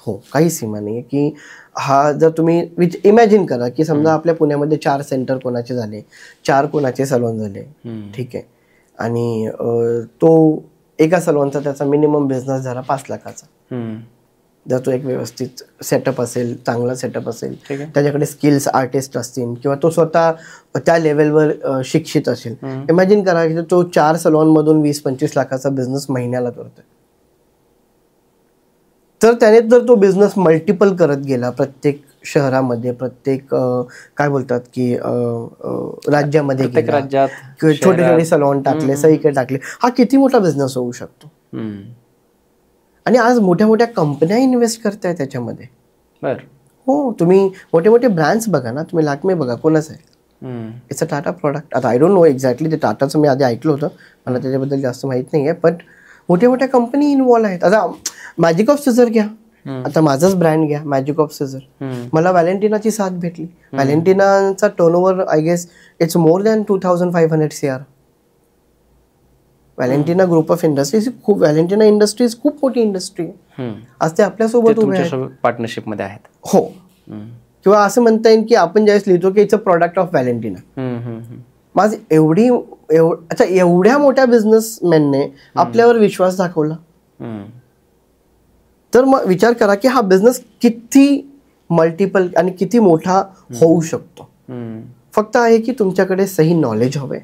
S2: हो, काही सीमा नाही आहे. की हा जर तुम्ही इमॅजिन करा की समजा आपल्या पुण्यामध्ये 4 सेंटर कोणाचे झाले, 4 कोणाचे सलॉन झाले, ठीक आहे, आणि तो एका सलॉनचा त्याचा मिनिमम बिझनेस झाला 5 लाखाचा. जर तो एक व्यवस्थित सेटअप असेल, चांगला सेटअप असेल, त्याच्याकडे स्किल्स आर्टिस्ट असतील, किंवा तो स्वतः त्या लेवलवर शिक्षित असेल, इमॅजिन करा की तो 4 सलॉनमधून 20-25 लाखाचा बिझनेस महिन्याला करतोय. तर त्याने जर तो बिझनेस मल्टिपल करत गेला, प्रत्येक शहरामध्ये, प्रत्येक काय बोलतात की राज्यामध्ये, छोटे छोटे सलॉन टाकले, सगळीकडे टाकले, हा किती मोठा बिझनेस होऊ शकतो. आणि आज मोठ्या मोठ्या कंपन्या इन्व्हेस्ट करताय त्याच्यामध्ये. हो, तुम्ही मोठे मोठे ब्रँड्स बघा ना, तुम्ही लॅक्मे बघा, कोणाच आहे? It's a Tata product. आता आय डोंट नो एक्झॅक्टली ते टाटाचं, मी आधी ऐकलं होतं, मला त्याच्याबद्दल जास्त माहित नाही आहे, बट मोठ्या मोठ्या कंपनी इन्व्हॉल्व आहेत. आता मॅजिक ऑफ सिझर घ्या, आता माझाच ब्रँड घ्या, मॅजिक ऑफ सिझर. मला व्हॅलेंटिनाची साथ भेटली. व्हॅलेंटिनाचा turnover I guess it's more than 2500 CR. Valentina group of industries Valentina industries खूप मोठी इंडस्ट्री आहे. आज ते आपल्यासोबत उभे आहेत, पार्टनरशिपमध्ये आहेत. हो, किंवा असं म्हणता येईल की आपण ज्यावेळेस लिहितो की it's a product of Valentina. माझं एवढ्या मोठ्या बिझनेसमॅनने आपल्यावर विश्वास दाखवला. तर मग विचार करा की हा बिझनेस किती मल्टिपल आणि किती मोठा होऊ शकतो. फक्त आहे की तुमच्याकडे सही नॉलेज हवंय,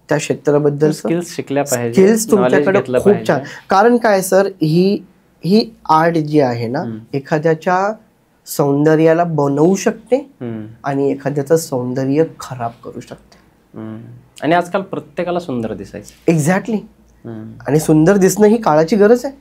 S2: त्या क्षेत्राबद्दल
S1: स्किल्स शिकल्या पाहिजे,
S2: स्किल्स तुमच्याकडे खूप छान. कारण काय सर, ही आर्ट जी आहे ना, एखाद्याच्या सौंदर्याला बनवू शकते आणि एखाद्याचं सौंदर्य खराब करू शकते.
S1: आणि आजकाल प्रत्येकाला सुंदर दिसायचं.
S2: एक्झॅक्टली. आणि सुंदर दिसणं ही काळाची गरज आहे.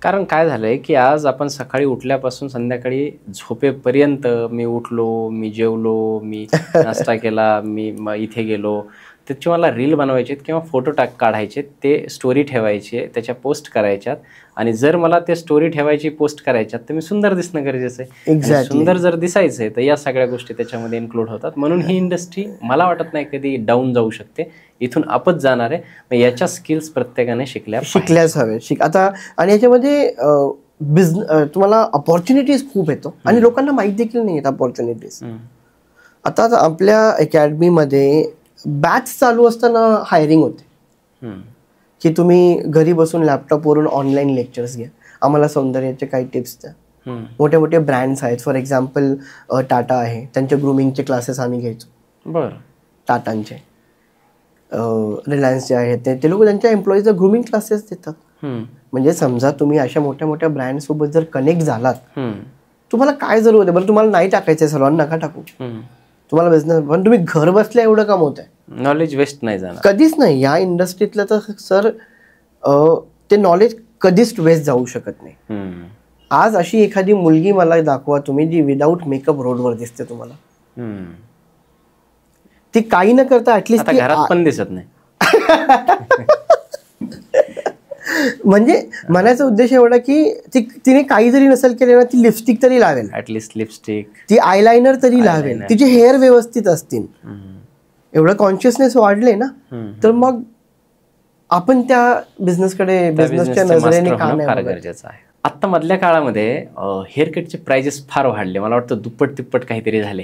S1: कारण काय झालंय की आज आपण सकाळी उठल्यापासून संध्याकाळी झोपेपर्यंत मी उठलो, मी जेवलो, मी नाश्ता केला, मी इथे गेलो, त्याची मला रील बनवायचे किंवा फोटो काढायचे, ते स्टोरी ठेवायचे, त्याच्या पोस्ट करायच्यात. आणि जर मला ते स्टोरी ठेवायची, पोस्ट करायच्यात, तर मी सुंदर दिसणं गरजेचं आहे. सुंदर जर दिसायचंय तर या सगळ्या गोष्टी त्याच्यामध्ये इन्क्लूड होतात. म्हणून ही इंडस्ट्री मला वाटत नाही कधी डाऊन जाऊ शकते, इथून अपच जाणार आहे. याच्या स्किल्स प्रत्येकाने शिकल्याच हवे.
S2: आता आणि याच्यामध्ये तुम्हाला अपॉर्च्युनिटीज खूप येतो आणि लोकांना माहिती देखील नाही आहेत अपॉर्च्युनिटीज. आता आपल्या अकॅडमीमध्ये बॅच चालू असताना हायरिंग होते की तुम्ही घरी बसून लॅपटॉपवरून ऑनलाईन लेक्चर्स घ्या, आम्हाला सौंदर्याचे काही टिप्स द्या. मोठे मोठे ब्रँड्स आहेत, फॉर एक्झाम्पल टाटा आहे, त्यांचे ग्रूमिंगचे क्लासेस आम्ही घ्यायचो.
S1: बरं.
S2: टाटांचे, रिलायन्सचे आहेत, ते लोक त्यांच्या एम्प्लॉईजला ग्रूमिंग क्लासेस देतात. म्हणजे समजा तुम्ही अशा मोठ्या मोठ्या ब्रँड सोबत जर कनेक्ट झालात, तुम्हाला काय जरूर आहे बरं, तुम्हाला नाही टाकायचंय सलॉन, नका टाकू, तुम्हाला बिझनेस, पण तुम्ही घर बसल्या एवढं कमवताय,
S1: नॉलेज वेस्ट नाही जाणार
S2: कधीच नाही. या इंडस्ट्रीतलं तर सर ते नॉलेज कधीच वेस्ट जाऊ शकत नाही. आज अशी एखादी मुलगी मला दाखवा तुम्ही जी विदाऊट मेकअप रोडवर दिसते तुम्हाला, ती काही न करता ऍटलिस्ट
S1: घरात पण दिसत नाही.
S2: म्हणजे म्हणायचा उद्देश एवढा की तिने काही जरी नसेल केले ना, ती लिपस्टिक तरी लावेल,
S1: ऍटलिस्ट लिपस्टिक,
S2: ती आयलाइनर तरी लावेल, तिचे हेअर व्यवस्थित असतील. एवढं कॉन्शियसनेस वाढले ना, तर मग आपण त्या बिझनेसकडे बिझनेसच्या नजरेने का नाही बघत?
S1: गरजेचं आहे. आता मधल्या काळामध्ये हेअर कटचे प्राइजेस फार वाढले, मला वाटतं दुप्पट तिप्पट काहीतरी झाले.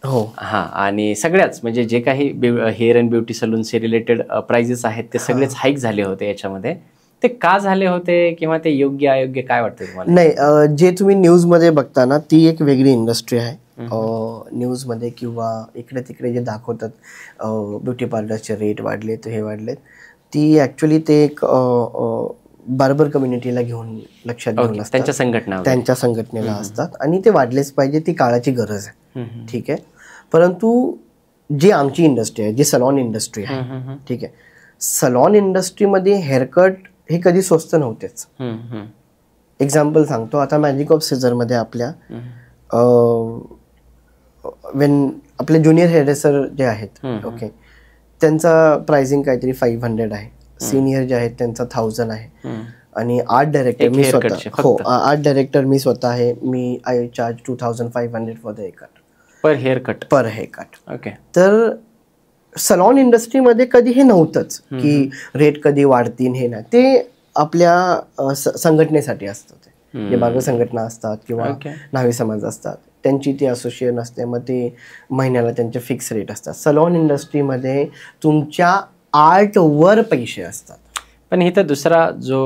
S2: हो,
S1: हा. आणि सगळ्याच म्हणजे जे काही हेअर अँड ब्युटी सलूनचे रिलेटेड प्राइजेस आहेत ते सगळेच हाईक झाले होते याच्यामध्ये. ते का झाले होते किंवा ते योग्य अयोग्य काय वाटतं तुम्हाला?
S2: नाही, जे तुम्ही न्यूजमध्ये बघता ना, ती एक वेगळी इंडस्ट्री आहे. न्यूजमध्ये किंवा इकडे तिकडे जे दाखवतात ब्युटी पार्लरचे रेट वाढले तर हे वाढलेत, ती ॲक्च्युली ते एक बार्बर कम्युनिटीला घेऊन लक्षात घेऊन असतात, त्यांच्या संघटनेला असतात आणि ते वाढलेच पाहिजे, ती काळाची गरज आहे. ठीक आहे. परंतु जी आमची इंडस्ट्री आहे, जी सलॉन इंडस्ट्री आहे, ठीक आहे, सलॉन इंडस्ट्रीमध्ये हेअरकट हे कधी स्वस्त नव्हतेच. एक्झाम्पल सांगतो, आता मॅजिक ऑफ सीझरमध्ये आपल्या आपले ज्युनियर हेअरड्रेसर जे आहेत, ओके, त्यांचा प्राइसिंग काहीतरी 500 आहे. सिनियर जे आहेत त्यांचा 1000 आहे. आणि आर्ट डायरेक्टर मी स्वतः, हो, आर्ट डायरेक्टर मी स्वतः आहे. मी I charge 2500 for the haircut, per haircut.
S1: Okay. तर
S2: सलॉन इंडस्ट्रीमध्ये कधी हे नव्हतंच की रेट कधी वाढतील, हे नाही. ते आपल्या संघटनेसाठी असतं, ते जे बार्बर संघटना असतात किंवा न्हावी समाज असतात त्यांची ती असोसिएशन असते, मग ते महिन्याला त्यांचे फिक्स रेट असतात. सलॉन इंडस्ट्रीमध्ये तुमच्या आर्टवर पैसे असतात.
S1: पण इथं दुसरा जो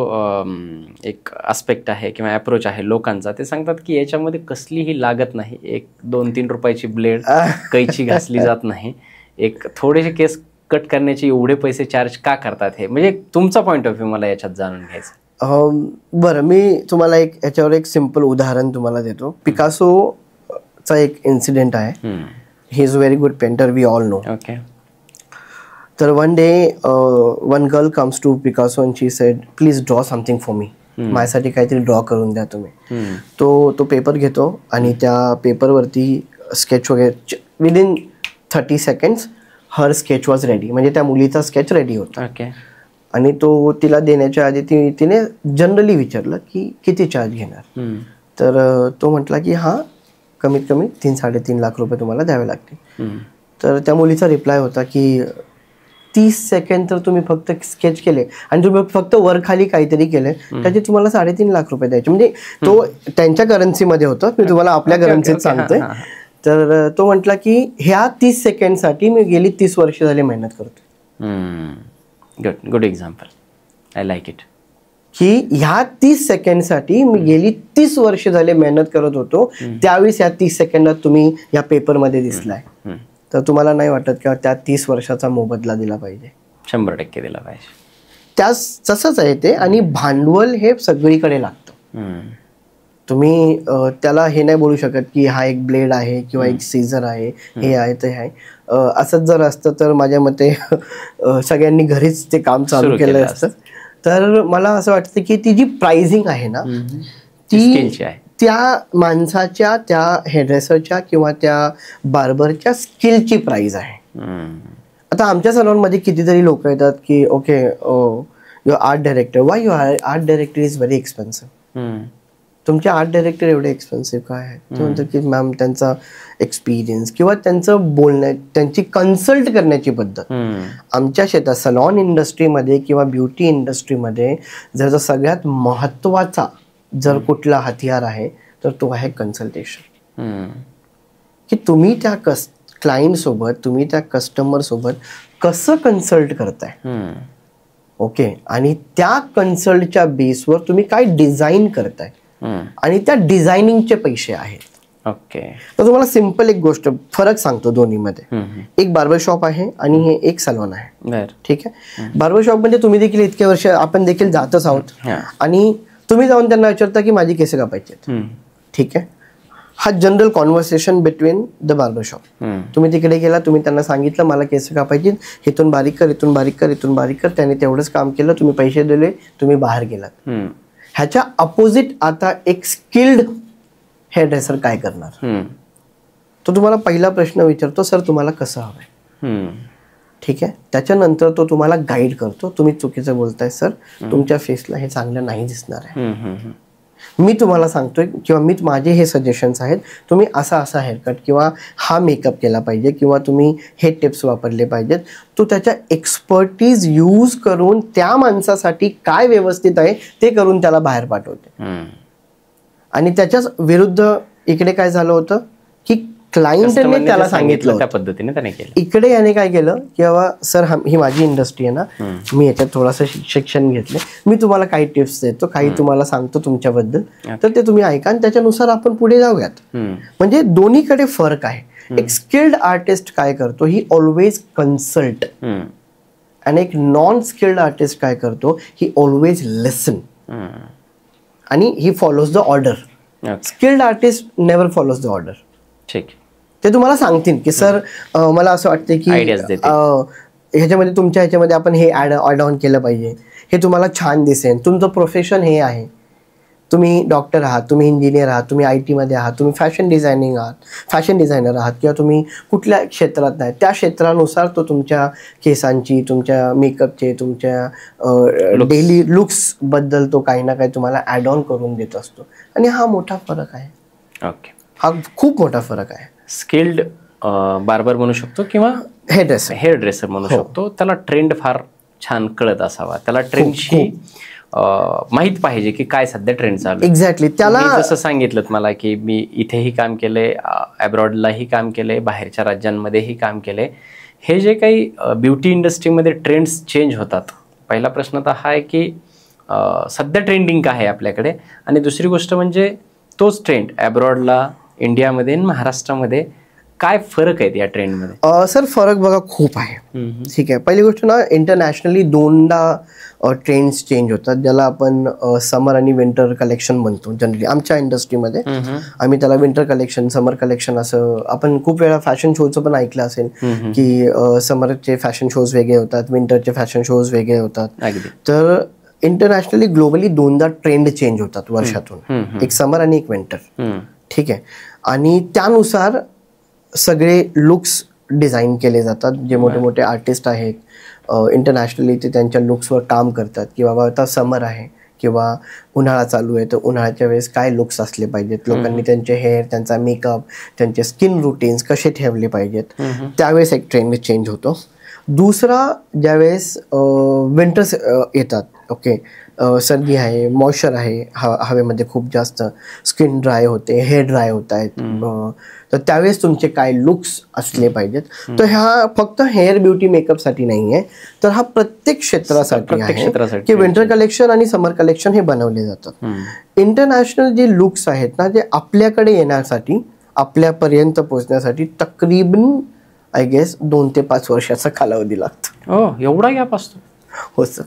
S1: एक आस्पेक्ट आहे किंवा अप्रोच आहे लोकांचा, ते सांगतात की याच्यामध्ये कसलीही लागत नाही, 1-2-3 रुपयाची ब्लेड, कैची घासली जात नाही, एक थोडेसे केस कट करण्याचे एवढे पैसे चार्ज का करतात? हे म्हणजे तुमचा पॉईंट ऑफ व्ह्यू मला याच्यात जाणून घ्यायचं.
S2: बरं, मी तुम्हाला याच्यावर एक सिम्पल उदाहरण तुम्हाला देतो. पिकासोचा एक इन्सिडेंट आहे. He is very good painter, we all know.
S1: Okay.
S2: तर one day one girl comes to Picasso and she said, please draw something for me, माझ्यासाठी काहीतरी ड्रॉ करून द्या तुम्ही. तो पेपर घेतो आणि त्या पेपरवरती स्केच वगैरे, within 30 seconds her sketch was ready. म्हणजे त्या मुलीचा स्केच रेडी होता. आणि तो तिला देण्याच्या आधी तिने जनरली विचारलं की किती चार्ज घेणार. तर तो म्हटला की हां, कमीत कमी 3-3.5 लाख रुपये तुम्हाला द्यावे लागतील. तर त्या मुलीचा रिप्लाय होता की 30 सेकंड तर तुम्ही फक्त स्केच केले आणि तुम्ही फक्त वर खाली काहीतरी केले, त्याचे तुम्हाला 3.5 लाख रुपये द्यायचे. म्हणजे तो त्यांच्या करन्सीमध्ये होतं, मी तुम्हाला आपल्या करन्सीत सांगतोय. तर तो म्हटला की ह्या 30 सेकंडसाठी मी गेली 30 वर्ष झाली मेहनत करतो.
S1: Good example, I like it.
S2: की ह्या 30 सेकंडसाठी मी गेली 30 वर्ष झाले मेहनत करत होतो, त्यावेळेस या 30 सेकंदात तुम्ही या पेपरमध्ये दिसलाय. तर तुम्हाला नाही वाटत का त्या 30 वर्षाचा मोबदला दिला पाहिजे?
S1: 100% दिला पाहिजे.
S2: तसंच आहे ते. आणि भांडवल हे सगळीकडे लागतं. तुम्ही त्याला हे नाही बोलू शकत की हा एक ब्लेड आहे किंवा एक सीझर आहे, हे आहे ते आहे. असंच जर असतं तर माझ्या मते सगळ्यांनी घरीच ते काम चालू केलं असतं. तर मला असं वाटतं की ती जी प्राइसिंग आहे ना, ती त्या माणसाच्या, त्या हेअरड्रेसरच्या किंवा त्या बार्बरच्या स्किलची प्राइस आहे. आता आमच्या सलॉनमध्ये कितीतरी लोक येतात की okay, your art director, Y your art director is very expensive. तुमचे आर्ट डायरेक्टर एवढे एक्सपेन्सिव्ह काय आहे? ते म्हणतात की मॅम त्यांचा एक्सपिरियन्स किंवा त्यांचं बोलण्यात, त्यांची कन्सल्ट करण्याची पद्धत. आमच्या क्षेत्रात सलॉन इंडस्ट्रीमध्ये किंवा ब्युटी इंडस्ट्रीमध्ये जर सगळ्यात महत्त्वाचा जर कुठला हथियार आहे तर तो आहे कन्सल्टेशन. की तुम्ही त्या क्लायंट सोबत, तुम्ही त्या कस्टमर सोबत कसं कन्सल्ट करताय, ओके, आणि त्या कन्सल्टच्या बेसवर तुम्ही काय डिझाईन करताय आणि त्या डिझायनिंगचे पैसे आहेत.
S1: ओके.
S2: तर तुम्हाला सिंपल एक गोष्ट फरक सांगतो दोन्हीमध्ये. एक बार्बर शॉप आहे आणि हे एक सलॉन आहे. ठीक आहे. बार्बर शॉप मध्ये तुम्ही देखील इतके वर्ष, आपण देखील जातच आहोत आणि तुम्ही जाऊन त्यांना विचारता की माझी केस कापायची आहेत. ठीक आहे. हा general conversation between the barber shop. तुम्ही तिकडे गेला, तुम्ही त्यांना सांगितलं मला केस कापायची, इथून बारीक कर, इथून बारीक कर, इथून बारीक कर, त्याने तेवढंच काम केलं, तुम्ही पैसे दिले, तुम्ही बाहेर गेलात. ह्याच्या अपोजिट आता एक स्किल्ड हेअर ड्रेसर काय करणार? तो तुम्हाला पहिला प्रश्न विचारतो, सर तुम्हाला कसं हवंय? ठीक आहे. त्याच्यानंतर तो तुम्हाला गाईड करतो, तुम्ही चुकीचं बोलताय सर, तुमच्या फेसला हे चांगलं नाही दिसणार आहे. मी तुम्हाला सांगतोय किंवा मी माझे हे सजेशन्स आहेत, तुम्ही असा हेअरकट किंवा हा मेकअप केला पाहिजे किंवा तुम्ही हे टिप्स वापरले पाहिजेत. तो त्याच्या एक्सपर्टीज यूज करून त्या माणसासाठी काय व्यवस्थित आहे ते करून त्याला बाहेर पाठवते. आणि त्याच्याच विरुद्ध इकडे काय झालं होतं की क्लायंटने त्याला सांगितलं
S1: त्या पद्धतीने त्याने केलं.
S2: इकडे याने काय केलं की बाबा सर ही माझी इंडस्ट्री आहे ना, मी याच्यात थोडंसं शिक्षण घेतले, मी तुम्हाला काही टिप्स देतो, काही तुम्हाला सांगतो तुमच्याबद्दल, तर ते तुम्ही ऐका आणि त्याच्यानुसार आपण पुढे जाऊयात. म्हणजे दोन्हीकडे फरक आहे. एक स्किल्ड आर्टिस्ट काय करतो, ही ऑलवेज कन्सल्ट, आणि एक नॉन स्किल्ड आर्टिस्ट काय करतो, ही ऑलवेज लिसन आणि he follows the order. Skilled artist never follows the order.
S1: ठीक.
S2: ते तुम्हाला सांगतील की सर मला असं वाटतं की ह्याच्यामध्ये तुमच्या ह्याच्यामध्ये आपण हे ॲड ऑन केलं पाहिजे, हे तुम्हाला छान दिसेल, तुमचं प्रोफेशन हे आहे, तुम्ही डॉक्टर आहात, तुम्ही इंजिनियर आहात, तुम्ही IT मध्ये आहात, तुम्ही फॅशन डिझायनर आहात किंवा तुम्ही कुठल्या क्षेत्रात नाही, त्या क्षेत्रानुसार तो तुमच्या केसांची, तुमच्या मेकअपचे, तुमच्या डेली लुक्स बद्दल तो काही ना काही तुम्हाला ॲड ऑन करून देत असतो. आणि हा मोठा फरक आहे.
S1: ओके.
S2: हा खूप मोठा फरक आहे.
S1: स्किल्ड बार्बर म्हणू शकतो किंवा हेअर ड्रेसर म्हणू शकतो. त्याला ट्रेंड फार छान कळत असावा, त्याला ट्रेंडची माहित पाहिजे की काय सध्या ट्रेंड चालू.
S2: एक्झॅक्टली. त्याला
S1: जसं सांगितलं मला की मी इथेही काम केलंय, अब्रॉडलाही काम केलंय, बाहेरच्या राज्यांमध्येही काम केलंय. हे जे काही ब्युटी इंडस्ट्रीमध्ये ट्रेंड्स चेंज होतात, पहिला प्रश्न तर हा आहे की सध्या ट्रेंडिंग काय आहे आपल्याकडे, आणि दुसरी गोष्ट म्हणजे तोच ट्रेंड अब्रॉडला, इंडियामध्ये आणि महाराष्ट्रामध्ये काय फरक आहेत या ट्रेंडमध्ये?
S2: सर फरक बघा खूप आहे. ठीक आहे. पहिली गोष्ट ना, इंटरनॅशनली दोनदा ट्रेंड्स चेंज होतात, ज्याला आपण समर आणि विंटर कलेक्शन म्हणतो. जनरली आमच्या इंडस्ट्रीमध्ये आम्ही त्याला विंटर कलेक्शन, समर कलेक्शन असं, आपण खूप वेळा फॅशन शोचं पण ऐकलं असेल की समरचे फॅशन शोज वेगळे होतात, विंटरचे फॅशन शोज वेगळे होतात. तर इंटरनॅशनली ग्लोबली दोनदा ट्रेंड चेंज होतात वर्षातून, एक समर आणि एक विंटर. ठीक आहे. आणि त्यानुसार सगळे लुक्स डिझाईन केले जातात. जे मोठे मोठे आर्टिस्ट आहेत इंटरनॅशनली, ते त्यांच्या लुक्सवर काम करतात की बाबा आता समर आहे किंवा उन्हाळा चालू आहे, तर उन्हाळ्याच्या वेळेस काय लुक्स असले पाहिजेत, लोकांनी त्यांचे हेअर, त्यांचा मेकअप, त्यांचे स्किन रुटीन्स कसे ठेवले पाहिजेत, त्यावेळेस एक ट्रेंड चेंज होतो. दुसरा, ज्यावेळेस विंटर्स येतात, ओके, सर्दी आहे, मॉइश्चर आहे हवेमध्ये खूप जास्त, स्किन ड्राय होते, हेअर ड्राय होत आहेत, तर त्यावेळेस तुमचे काय लुक्स असले पाहिजेत. तर ह्या फक्त हेअर ब्युटी मेकअपसाठी नाही आहे, तर हा प्रत्येक क्षेत्रासाठी आहे की विंटर कलेक्शन आणि समर कलेक्शन हे बनवले जातात. इंटरनॅशनल जे लुक्स आहेत ना, ते आपल्याकडे येण्यासाठी, आपल्यापर्यंत पोहोचण्यासाठी तकरीबन आय गेस 2 ते 5 वर्षाचा कालावधी लागतो.
S1: एवढा गॅप असतो?
S2: हो सर.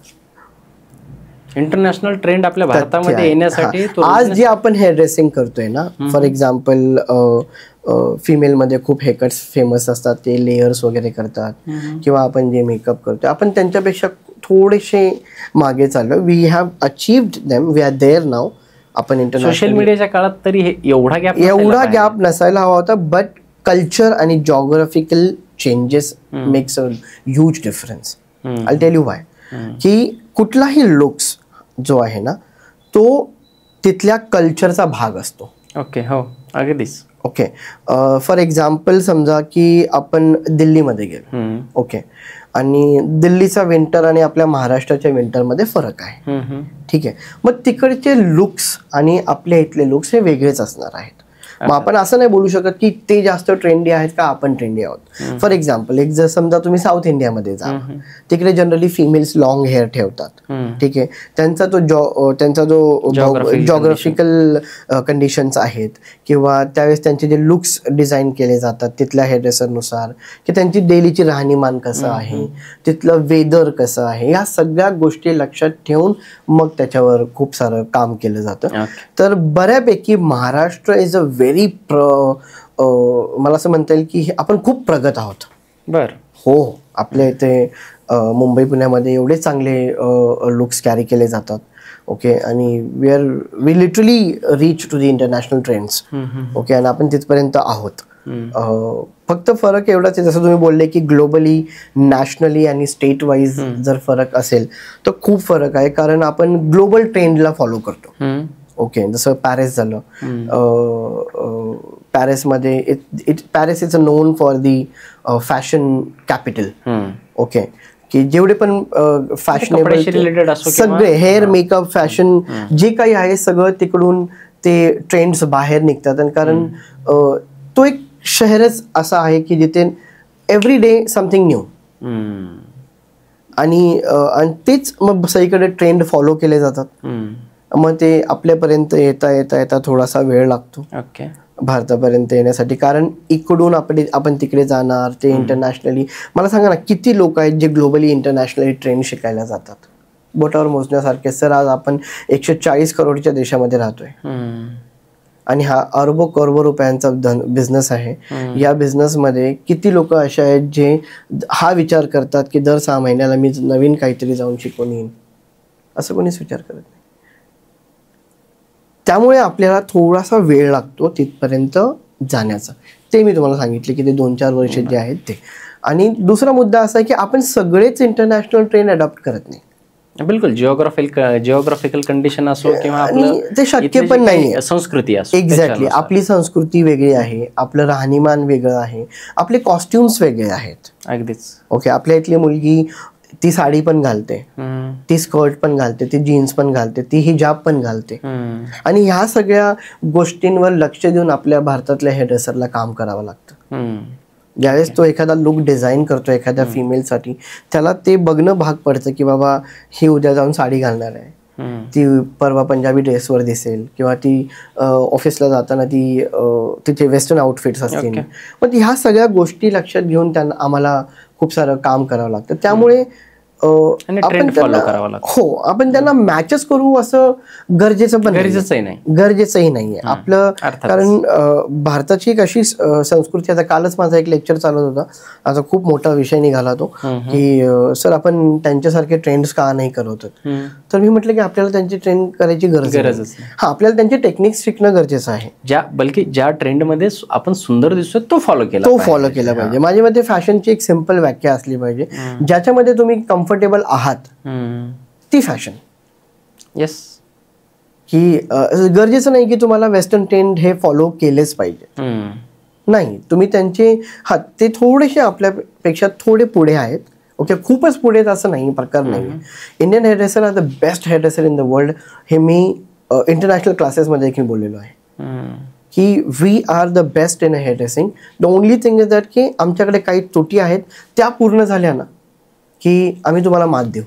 S1: इंटरनॅशनल ट्रेंड आपल्या भारतामध्ये येण्यासाठी
S2: आज जे आपण हेअर ड्रेसिंग करतोय ना, फॉर एक्झाम्पल फिमेलमध्ये खूप हेअरकट्स फेमस असतात, ते लेयर्स वगैरे करतात, किंवा आपण जे मेकअप करतोय आपण त्यांच्यापेक्षा थोडेसे मागे चाललो. We have achieved them, we are there now. आपण इंटरनॅशनल
S1: सोशल मीडियाच्या काळात तरी एवढा
S2: गॅप नसायला हवा होता, बट कल्चर आणि geographical changes makes a huge difference. I tell you why. की कुठलाही लुक्स जो आहे ना, तो तिथल्या कल्चरचा भाग असतो.
S1: ओके. हो, अगदीच.
S2: ओके. फॉर एक्झाम्पल समजा की आपण दिल्लीमध्ये गेलो, ओके, आणि दिल्लीचा विंटर आणि आपल्या महाराष्ट्राच्या विंटरमध्ये फरक आहे. ठीक आहे. मग तिकडचे लुक्स आणि आपल्या इथले लुक्स हे वेगळेच असणार आहेत. मग आपण असं नाही बोलू शकत की ते जास्त ट्रेंडी आहेत का आपण ट्रेंडी आहोत. फॉर एक्झाम्पल, एक जर समजा तुम्ही साऊथ इंडियामध्ये जा, तिकडे जनरली फिमेल्स लॉंग हेअर ठेवतात. ठीक आहे. त्यांचा जो जॉग्राफिकल कंडिशन्स आहेत, किंवा त्यावेळेस त्यांचे जे लुक्स डिझाईन केले जातात तिथल्या हेअर ड्रेसरनुसार, की त्यांची डेलीची राहणीमान कसं आहे, तिथलं वेदर कसं आहे, या सगळ्या गोष्टी लक्षात ठेवून मग त्याच्यावर खूप सारं काम केलं जातं. तर बऱ्यापैकी Maharashtra is a very very मला असं म्हणता येईल की आपण खूप प्रगत आहोत.
S1: बर.
S2: हो, आपल्या इथे मुंबई पुण्यामध्ये एवढे चांगले लुक्स कॅरी केले जातात. ओके, आणि we literally reach to the international trends. Okay, आणि आपण तिथपर्यंत आहोत. फक्त फरक एवढाच आहे, जसं तुम्ही बोलले की ग्लोबली, नॅशनली आणि स्टेट वाईज जर फरक असेल तर खूप फरक आहे, कारण आपण ग्लोबल ट्रेंडला फॉलो करतो. ओके, जसं पॅरिस झालं. पॅरिसमध्ये Paris is non for the fashion capital. Okay, की जेवढे पण फॅशनेबल सगळे हेअर, मेकअप, फॅशन जे काही आहे सगळं तिकडून ते ट्रेंड्स बाहेर निघतात. आणि कारण तो एक शहरच असा आहे की जिथे एव्हरी डे समथिंग न्यू, आणि तेच मग सगळीकडे ट्रेंड फॉलो केले जातात. मग ते आपल्यापर्यंत येता थोडासा वेळ लागतो भारतापर्यंत येण्यासाठी, कारण इकडून आपण तिकडे जाणार. ते इंटरनॅशनली, मला सांगा ना, किती लोक आहेत जे ग्लोबली इंटरनॅशनली ट्रेंड शिकायला जातात? बोटावर मोजण्यासारखे. सर, आज आपण 140 करोडच्या देशामध्ये राहतोय, आणि हा अरबो रुपयांचा बिझनेस आहे. या बिझनेसमध्ये किती लोक असे आहेत जे हा विचार करतात की दर 6 महिन्याला मी नवीन काहीतरी जाऊन शिकून येईन? असं कोणीच विचार करत नाही. त्यामुळे आपल्याला थोडासा वेळ लागतो तिथपर्यंत जाण्याचा. ते मी तुम्हाला सांगितले की ते 2-4 वर्ष जे आहेत ते. आणि दुसरा मुद्दा असा आहे की आपण सगळेच इंटरनॅशनल ट्रेंड अडॉप्ट करत नाही.
S1: बिलकुल. जिओग्राफिकल कंडिशन असो किंवा
S2: ते शक्य पण नाही.
S1: संस्कृती असो.
S2: एक्झॅक्टली. आपली संस्कृती वेगळी आहे, आपलं राहणीमान वेगळं आहे, आपले कॉस्ट्युम्स वेगळे आहेत.
S1: अगदीच.
S2: ओके, आपल्या इथली मुलगी ती साडी पण घालते, ती स्कर्ट पण घालते, ती जीन्स पण घालते, ती हिजाब पण घालते. आणि ह्या सगळ्या गोष्टींवर लक्ष देऊन आपल्या भारतातल्या हेअर ड्रेसरला काम करावं लागतं. ज्यावेळेस तो एखादा लुक डिझाईन करतो एखाद्या फिमेलसाठी, त्याला ते बघणं भाग पडतं की बाबा ही उद्या जाऊन साडी घालणार आहे, ती परवा पंजाबी ड्रेसवर दिसेल, किंवा ती ऑफिसला जाताना ती तिथे वेस्टर्न आउटफिट्स असतील. पण ह्या सगळ्या गोष्टी लक्षात घेऊन आम्हाला खूप सारं काम करावं लागतं. त्यामुळे आपण त्यांना मॅचच करू असं गरजेचंही नाहीये आपलं. कारण भारताची एक अशी संस्कृती, आता कालच माझा एक लेक्चर चालत होता, आता खूप मोठा विषय निघाला तो की सर आपण त्यांच्यासारखे ट्रेंड्स का नाही करत. तर मी म्हटलं की आपल्याला त्यांची ट्रेंड करायची गरजच. हा, आपल्याला त्यांचे टेक्निक्स शिकणं गरजेचं आहे.
S1: ज्या ट्रेंडमध्ये आपण सुंदर दिसतो तो फॉलो केला पाहिजे. माझ्या मते फॅशनची एक सिंपल व्याख्या असली पाहिजे, ज्याच्यामध्ये तुम्ही कम्फर्टेबल आहात ती फॅशन. येस.
S2: की गरजेचं नाही की तुम्हाला वेस्टर्न ट्रेंड हे फॉलो केलेच पाहिजे. नाही, तुम्ही त्यांचे ते थोडेसे आपल्यापेक्षा थोडे पुढे आहेत. ओके, खूपच पुढे आहेत असं नाही, प्रकार नाही. Indian hair dresser are the best hair dresser in the world. हे मी इंटरनॅशनल क्लासेसमध्ये देखील बोललेलो आहे की we are the best in hair dressing. The only thing is that की आमच्याकडे काही त्रुटी आहेत, त्या पूर्ण झाल्या ना की आम्ही तुम्हाला मात देऊ,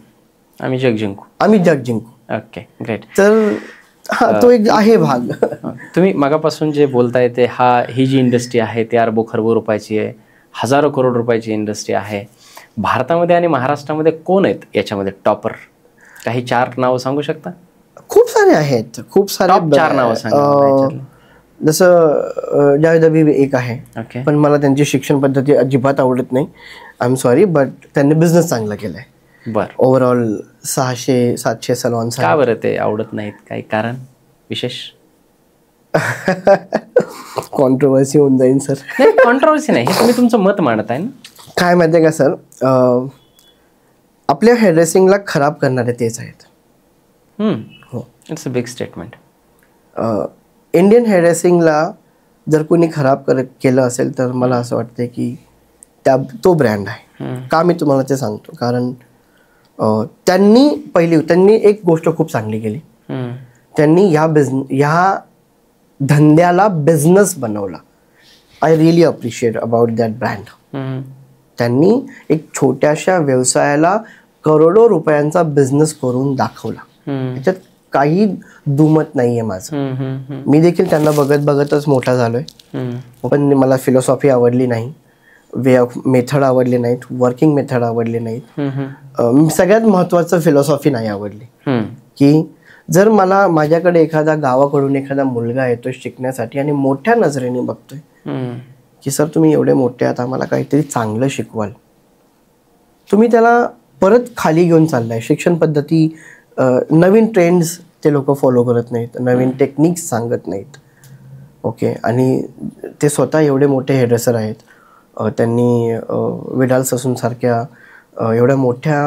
S2: आम्ही जग जिंकू.
S1: Okay, great.
S2: तर तो एक आहे भाग.
S1: तुम्ही मगापासून जे बोलताय ते ही जी इंडस्ट्री आहे ती अरबो खरबो रुपयाची आहे, हजारो करोड रुपयाची इंडस्ट्री आहे. भारतामध्ये आणि महाराष्ट्रामध्ये कोण आहेत याच्यामध्ये टॉपर? काही 4 नावं सांगू शकता?
S2: खूप सारे आहेत, खूप सारे.
S1: 4 नावं सांगा.
S2: जसं जावेद हबीब एक आहे, पण मला त्यांची शिक्षण पद्धती अजिबात आवडत नाही. आय एम सॉरी, बट त्यांनी बिझनेस चांगला केलाय. Overall 600-700 salons.
S1: का बरं ते आवडत नाहीत? काही कारण विशेष?
S2: कॉन्ट्रोवर्सी होऊन जाईल सर.
S1: कॉन्ट्रोवर्सी नाही, हे तुम्ही तुमचं मत मांडताय ना.
S2: काय माहिती आहे का सर, आपल्या हेअर ड्रेसिंगला खराब करणारे तेच आहेत.
S1: हो, it's a big statement.
S2: Indian hair ड्रेसिंगला जर कोणी खराब केलं असेल तर मला असं वाटतं की तो ब्रँड आहे. का मी तुम्हाला ते सांगतो, कारण त्यांनी एक गोष्ट खूप चांगली केली. त्यांनी ह्या धंद्याला बिझनेस बनवला. I really appreciate about that brand. त्यांनी एक छोट्याशा व्यवसायाला करोडो रुपयांचा बिझनेस करून दाखवला. त्याच्यात काही दुमत नाहीये माझं. मी देखील त्यांना बघतच मोठा झालोय. पण मला फिलॉसॉफी आवडली नाही, वे ऑफ मेथड आवडले नाहीत, वर्किंग मेथड आवडले नाहीत. सगळ्यात महत्वाचं फिलॉसॉफी नाही आवडली की जर माझ्याकडे एखादा गावाकडून एखादा मुलगा येतोय शिकण्यासाठी आणि मोठ्या नजरेने बघतोय की सर तुम्ही एवढे मोठे आहात, आम्हाला काहीतरी चांगलं शिकवाल, तुम्ही त्याला परत खाली घेऊन चाललाय. शिक्षण पद्धती, नवीन ट्रेंड्स ते लोक फॉलो करत नाहीत, नवीन टेक्निक्स सांगत नाहीत. ओके, आणि ते स्वतः एवढे मोठे हेडरेसर आहेत. त्यांनी विडाल ससून सारख्या एवढ्या मोठ्या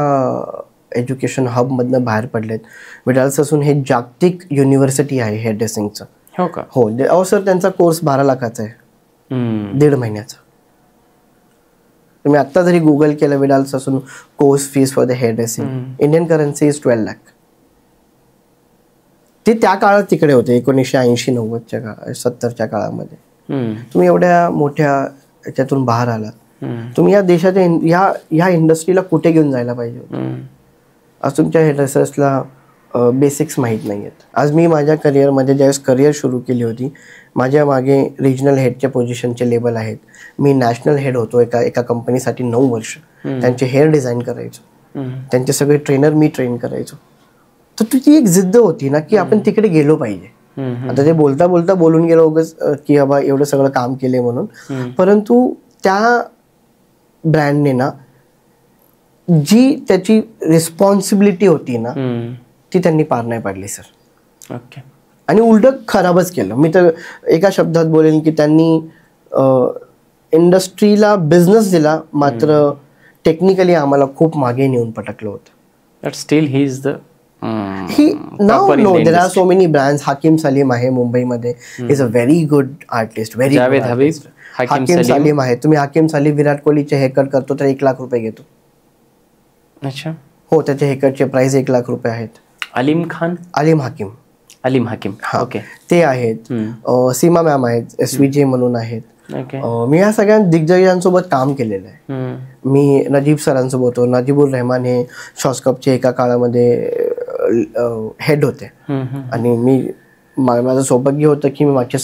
S2: एज्युकेशन हबमधनं बाहेर पडलेत. विडाल ससून हे जागतिक युनिव्हर्सिटी आहे हेअरड्रेसिंगचं.
S1: हो का?
S2: हो. अहो सर, त्यांचा कोर्स 12 लाखाचा आहे, 1.5 महिन्याचा. तुम्ही आत्ता जरी गुगल केलं Vidal Sassoon course fees for the hairdressing, Indian currency is 12 lakh. ते त्या काळात तिकडे होते 1980-90च्या काळात, 70च्या काळामध्ये. तुम्ही एवढ्या मोठ्या त्यातून बाहेर आलात, तुम्ही या देशाच्या ह्या इंडस्ट्रीला कुठे घेऊन जायला पाहिजे. आज तुमच्या हेडरेसर्सला बेसिक्स माहीत नाही आहेत. आज मी माझ्या करिअरमध्ये ज्यावेळेस करिअर सुरू केली होती, माझ्या मागे रिजनल हेडच्या पोझिशनचे लेबल आहेत. मी नॅशनल हेड होतो एका कंपनीसाठी 9 वर्ष. त्यांचे हेअर डिझाईन करायचो, त्यांचे सगळे ट्रेनर मी ट्रेन करायचो. तर ती एक जिद्द होती ना की आपण तिकडे गेलो पाहिजे. आता ते बोलता बोलता बोलून गेलो उगाच की बाबा एवढं सगळं काम केले म्हणून, परंतु त्या ब्रँडने ना जी त्याची रिस्पॉन्सिबिलिटी होती ना ती त्यांनी पार नाही पाडली सर.
S1: ओके.
S2: आणि उलट खराबच केलं. मी तर एका शब्दात बोलेन की त्यांनी इंडस्ट्रीला बिझनेस दिला, मात्र टेक्निकली आम्हाला खूप मागे नेऊन पटकलं होतं.
S1: But still he is the
S2: there are so many brands. हाकीम सलीम आहे मुंबईमध्ये, is a very good artist, very
S1: Javed Habib,
S2: हाकीम सलीम आहे. तुम्ही हाकीम सलीम विराट कोहलीचे हेअरकट करतो तर 1 लाख रुपये घेतो.
S1: अच्छा.
S2: हो, त्याच्या हेअरकटचे प्राइस 1 लाख रुपये आहेत.
S1: अलीम खान,
S2: अलीम हाकीम,
S1: ओके,
S2: ते आहेत. सीमा मॅम आहेत, SVJ म्हणून आहेत.
S1: ओके.
S2: मी या सगळ्या दिग्गजांसोबत काम केलेलं आहे. मी नजीब सरांसोबत होतो. नजीबुर रहमान हे शॉसकपचे एका काळामध्ये हेड होते आणि माझं सौभाग्य होतं की मी मागचे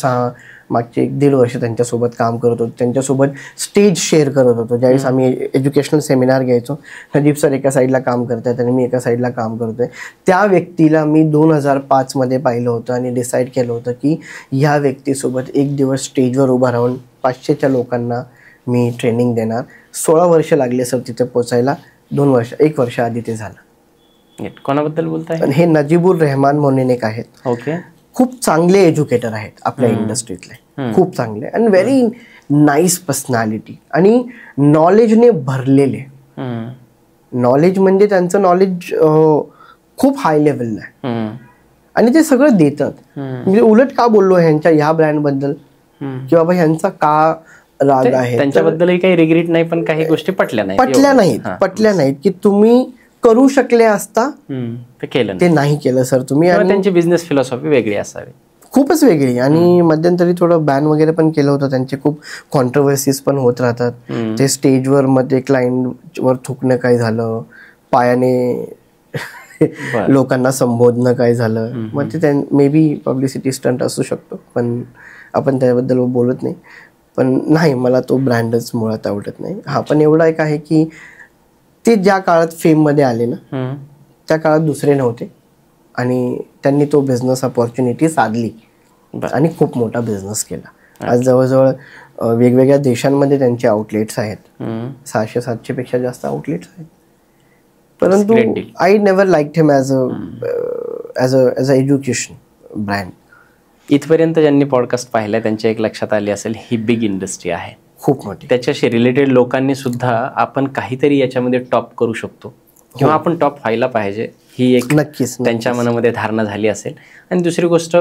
S2: 1.5 वर्ष त्यांच्यासोबत काम करत होतो. त्यांच्यासोबत स्टेज शेअर करत होतो. ज्यावेळेस आम्ही एज्युकेशनल सेमिनार घ्यायचो, नजीब सर एका साईडला काम करतात आणि मी एका साईडला काम करतोय. त्या व्यक्तीला मी 2005 मध्ये पाहिलं होतं आणि डिसाईड केलं होतं की ह्या व्यक्तीसोबत एक दिवस स्टेजवर उभा राहून 500च्या लोकांना मी ट्रेनिंग देणार. 16 वर्ष लागले सर तिथे पोचायला. 1 वर्ष आधी ते झालं.
S1: कोणाबद्दल बोलताय?
S2: हे नजीबुर रहमान म्हणून एक आहेत.
S1: ओके.
S2: खूप चांगले एज्युकेटर आहेत आपल्या इंडस्ट्रीतले, खूप चांगले आणि व्हेरी नाईस पर्सनॅलिटी आणि नॉलेजने भरलेले. नॉलेज म्हणजे त्यांचं नॉलेज खूप हाय लेवलला आहे आणि ते सगळं देतात. म्हणजे उलट का बोललो ह्या ब्रँडबद्दल की बाबा ह्यांचा का राग आहे,
S1: त्यांच्याबद्दलही काही रिग्रेट नाही, पण काही गोष्टी पटल्या
S2: नाहीत की तुम्ही करू शकले असता, ते नाही केलं सर तुम्ही. आणि
S1: त्यांची बिझनेस फिलॉसॉफी वेगळी असावी,
S2: खूपच वेगळी. आणि मध्यंतरी थोडं बॅन वगैरे पण केलं होतं त्यांचे. खूप कॉन्ट्रोवर्सीज पण होत राहतात. ते स्टेजवर मध्ये क्लायंट वर थुकणं काय झालं, पायाने लोकांना संबोधणं काय झालं, मग ते मे बी पब्लिसिटी स्टंट असू शकतो, पण आपण त्याबद्दल बोलत नाही. पण नाही, मला तो ब्रँडच मुळात आवडत नाही. हा, पण एवढा एक आहे की ते ज्या काळात फेममध्ये आले ना त्या काळात दुसरे नव्हते आणि त्यांनी तो बिझनेस अपॉर्च्युनिटी साधली आणि खूप मोठा बिझनेस केला. आज जवळजवळ वेगवेगळ्या देशांमध्ये त्यांचे आउटलेट्स आहेत. 600-700 पेक्षा जास्त आउटलेट्स आहेत. परंतु I never liked him as a education brand.
S1: इथपर्यंत ज्यांनी पॉडकास्ट पाहिलाय त्यांच्या एक लक्षात आली असेल, ही बिग इंडस्ट्री आहे,
S2: खूप मोठी.
S1: त्याच्याशी रिलेटेड लोकांनी सुद्धा आपण काहीतरी याच्यामध्ये टॉप करू शकतो किंवा आपण टॉप व्हायला पाहिजे, ही एक
S2: नक्कीच
S1: त्यांच्या मनामध्ये धारणा झाली असेल. आणि दुसरी गोष्ट,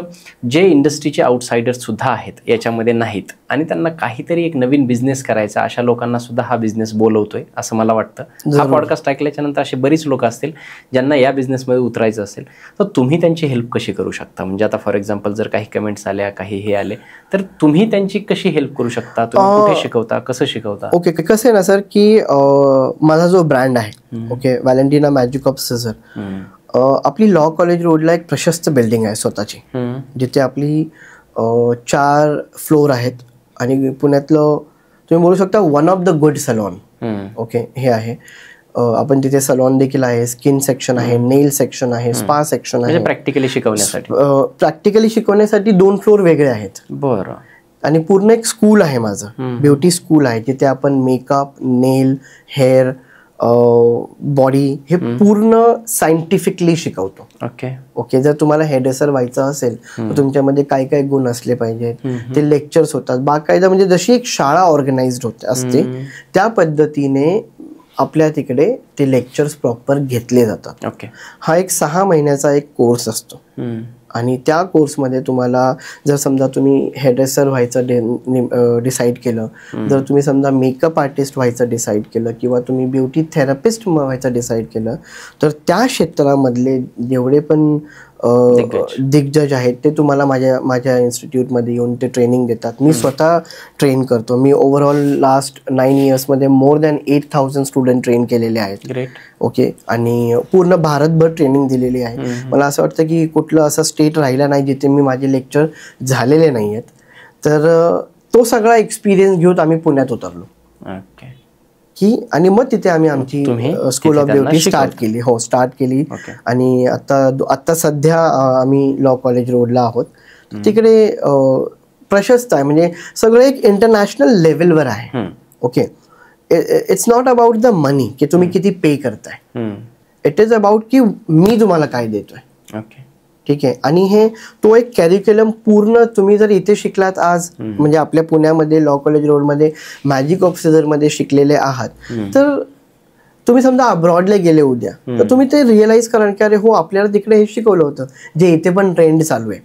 S1: जे इंडस्ट्रीचे आउटसायडर्स सुद्धा आहेत याच्यामध्ये नाहीत आणि त्यांना काहीतरी एक नवीन बिझनेस करायचा, अशा लोकांना सुद्धा हा बिझनेस बोलवतोय असं मला वाटतं. हा पॉडकास्ट ऐकल्याच्या नंतर असे बरीच लोक असतील ज्यांना या बिझनेसमध्ये उतरायचं असेल, तर तुम्ही त्यांची हेल्प कशी करू शकता? म्हणजे आता फॉर एक्झाम्पल जर काही कमेंट्स आल्या, काही हे आले, तर तुम्ही त्यांची कशी हेल्प करू शकता? तुम्ही कुठे शिकवता, कसं शिकवता?
S2: ओके, कसं आहे ना सर की माझा जो ब्रँड आहे, okay, Valentina magic of scissor, आपली लॉ कॉलेज रोडला एक प्रशस्त बिल्डिंग आहे स्वतःची, जिथे आपली 4 फ्लोर आहेत आणि पुण्यातलं तुम्ही बोलू शकता one of the good salon. Okay, हे आहे. आपण तिथे सलॉन देखील आहे, स्किन सेक्शन आहे, नेल सेक्शन आहे, स्पा सेक्शन आहे.
S1: प्रॅक्टिकली शिकवण्यासाठी
S2: प्रॅक्टिकली शिकवण्यासाठी 2 फ्लोर वेगळे आहेत.
S1: बरं.
S2: आणि पूर्ण एक स्कूल आहे माझं, ब्युटी स्कूल आहे, जिथे आपण मेकअप, नेल, हेअर, बॉडी हे पूर्ण सायंटिफिकली शिकवतो. ओके. जर तुम्हाला हेअरड्रेसर व्हायचं असेल तर तुमच्यामध्ये काय काय गुण असले पाहिजेत ते लेक्चर्स होतात बाकायदा. म्हणजे जशी एक शाळा ऑर्गनाइज्ड असते त्या पद्धतीने आपल्या तिकडे ते लेक्चर्स प्रॉपर घेतले जातात. हा एक 6 महिन्याचा एक कोर्स असतो. आणि त्या कोर्समध्ये तुम्हाला जर समजा तुम्ही हेअरड्रेसर व्हायचं डिसाईड केलं, जर तुम्ही समजा मेकअप आर्टिस्ट व्हायचं डिसाईड केलं किंवा तुम्ही ब्युटी थेरपिस्ट व्हायचं डिसाईड केलं, तर त्या क्षेत्रामधले जेवढे पण दिग्गज आहेत ते तुम्हाला माझ्या इन्स्टिट्यूटमध्ये येऊन ते ट्रेनिंग देतात. मी स्वतः ट्रेन करतो. मी ओव्हरऑल लास्ट 9 इयर्समध्ये मोर दॅन 8,000 स्टुडंट ट्रेन केलेले आहेत. ओके. आणि पूर्ण भारतभर ट्रेनिंग दिलेली आहे. मला असं वाटतं की कुठलं असं स्टेट राहिला नाही जिथे मी माझे लेक्चर झालेले नाही आहेत. तर तो सगळा एक्सपिरियन्स घेऊन आम्ही पुण्यात उतरलो की, आणि मग तिथे आम्ही आमची स्कूल ऑफ ब्युटी स्टार्ट केली. हो, स्टार्ट केली. आणि आता सध्या आम्ही लॉ कॉलेज रोडला आहोत. तिकडे प्रशस्त आहे, म्हणजे सगळं एक इंटरनॅशनल लेवलवर आहे. Okay. It's not about the money की तुम्ही किती पे करताय, इट इज अबाउट की मी तुम्हाला काय देतोय. ठीक आहे. आणि तो एक कॅरिक्युलम पूर्ण तुम्ही जर इथे शिकलात आज, म्हणजे आपल्या पुण्यामध्ये लॉ कॉलेज रोडमध्ये मॅजिक ऑफ सिझरमध्ये शिकलेले आहात, तर तुम्ही समजा अब्रॉडला गेले उद्या तर तुम्ही ते रिअलाइज कराल की अरे हो, आपल्याला तिकडे हे शिकवलं होतं जे इथे पण ट्रेंड चालू आहे.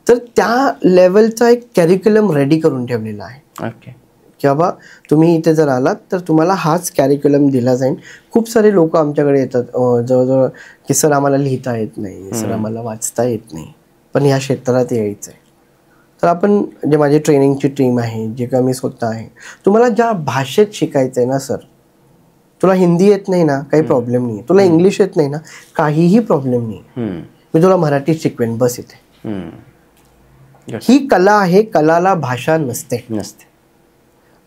S2: तर त्या लेवलचा एक कॅरिक्युलम रेडी करून ठेवलेला आहे की बाबा तुम्ही इथे जर आलात तर तुम्हाला हाच कॅरिक्युलम दिला जाईल. खूप सारे लोक आमच्याकडे येतात जवळजवळ की सर आम्हाला लिहिता येत नाही, सर आम्हाला वाचता येत नाही, पण या क्षेत्रात यायचं आहे. तर आपण जे माझी ट्रेनिंगची टीम आहे, जे का मी स्वतः आहे, तुम्हाला ज्या भाषेत शिकायचं आहे ना सर, तुला हिंदी येत नाही ना, काही प्रॉब्लेम नाही. तुला इंग्लिश येत नाही ना, काहीही प्रॉब्लेम नाही. मी तुला मराठीत शिकवेन, बस इथे. ही कला आहे, कलाला भाषा नसते.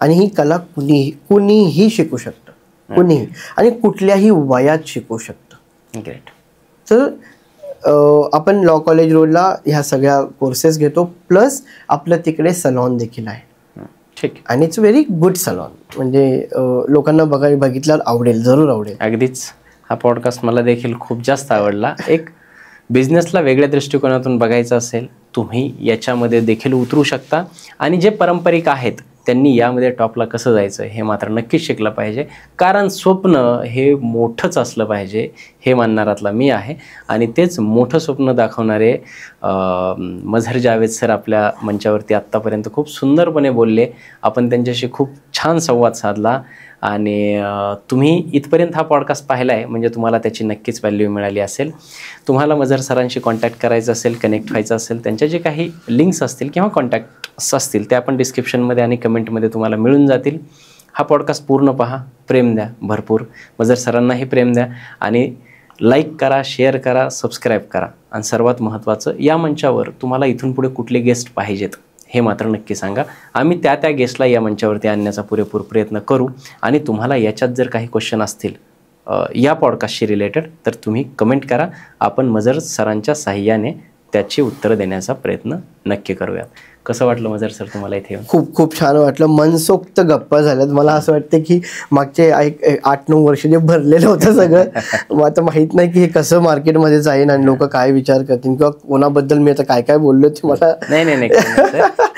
S2: आणि ही कला कुणीही शिकू शकतं, कुणीही, आणि कुठल्याही वयात शिकू शकतं. तर आपण लॉ कॉलेज रोडला ह्या सगळ्या कोर्सेस घेतो, प्लस आपलं तिकडे सलॉन देखील आहे. ठीक. आणि इट्स व्हेरी गुड सलॉन, म्हणजे लोकांना बघितल्यावर आवडेल, जरूर आवडेल.
S1: अगदीच. हा पॉडकास्ट मला देखील खूप जास्त आवडला. एक बिझनेसला वेगळ्या दृष्टिकोनातून बघायचं असेल, तुम्ही याच्यामध्ये देखील उतरू शकता. आणि जे पारंपरिक आहेत त्यांनी यामध्ये टॉपला कसं जायचं हे मात्र नक्कीच शिकलं पाहिजे. कारण स्वप्न हे मोठंच असलं पाहिजे हे मानणारातला मी आहे. आणि तेच मोठं स्वप्न दाखवणारे मझहर जावेद सर आपल्या मंचावरती आत्तापर्यंत खूप सुंदरपणे बोलले. आपण त्यांच्याशी खूप छान संवाद साधला. आणि तुम्ही इथपर्यंत हा पॉडकास्ट पाहिला आहे म्हणजे तुम्हाला त्याची नक्कीच व्हॅल्यू मिळाली असेल. तुम्हाला मझहर सरांशी कॉन्टॅक्ट करायचं असेल, कनेक्ट व्हायचं असेल, त्यांच्या जे काही लिंक्स असतील किंवा कॉन्टॅक्ट्स असतील त्या आपण डिस्क्रिप्शनमध्ये आणि कमेंटमध्ये तुम्हाला मिळून जातील. हा पॉडकास्ट पूर्ण पहा, प्रेम द्या भरपूर, मझहर सरांनाही प्रेम द्या, आणि लाईक करा, शेअर करा, सबस्क्राईब करा. आणि सर्वात महत्त्वाचं, या मंचावर तुम्हाला इथून पुढे कुठले गेस्ट पाहिजेत हे मात्र नक्की सांगा. आम्ही त्या गेस्टला या मंचावरती आणण्याचा पुरेपूर प्रयत्न करू. आणि तुम्हाला याच्यात जर काही क्वेश्चन असतील या पॉडकास्टशी रिलेटेड तर तुम्ही कमेंट करा. आपण मझहर सरांच्या साहाय्याने त्याची उत्तरं देण्याचा प्रयत्न नक्की करूयात. कसं वाटलं मझहर सर तुम्हाला इथे?
S2: खूप खूप छान वाटलं. मनसोक्त गप्पा झाल्यात. मला असं वाटतं की मागचे 8-9 वर्ष जे भरलेलं होतं सगळं, मग आता माहीत नाही की हे कसं मार्केटमध्ये जाईन आणि लोक काय विचार करतील किंवा कोणाबद्दल मी आता काय काय बोललो ते मला.
S1: नाही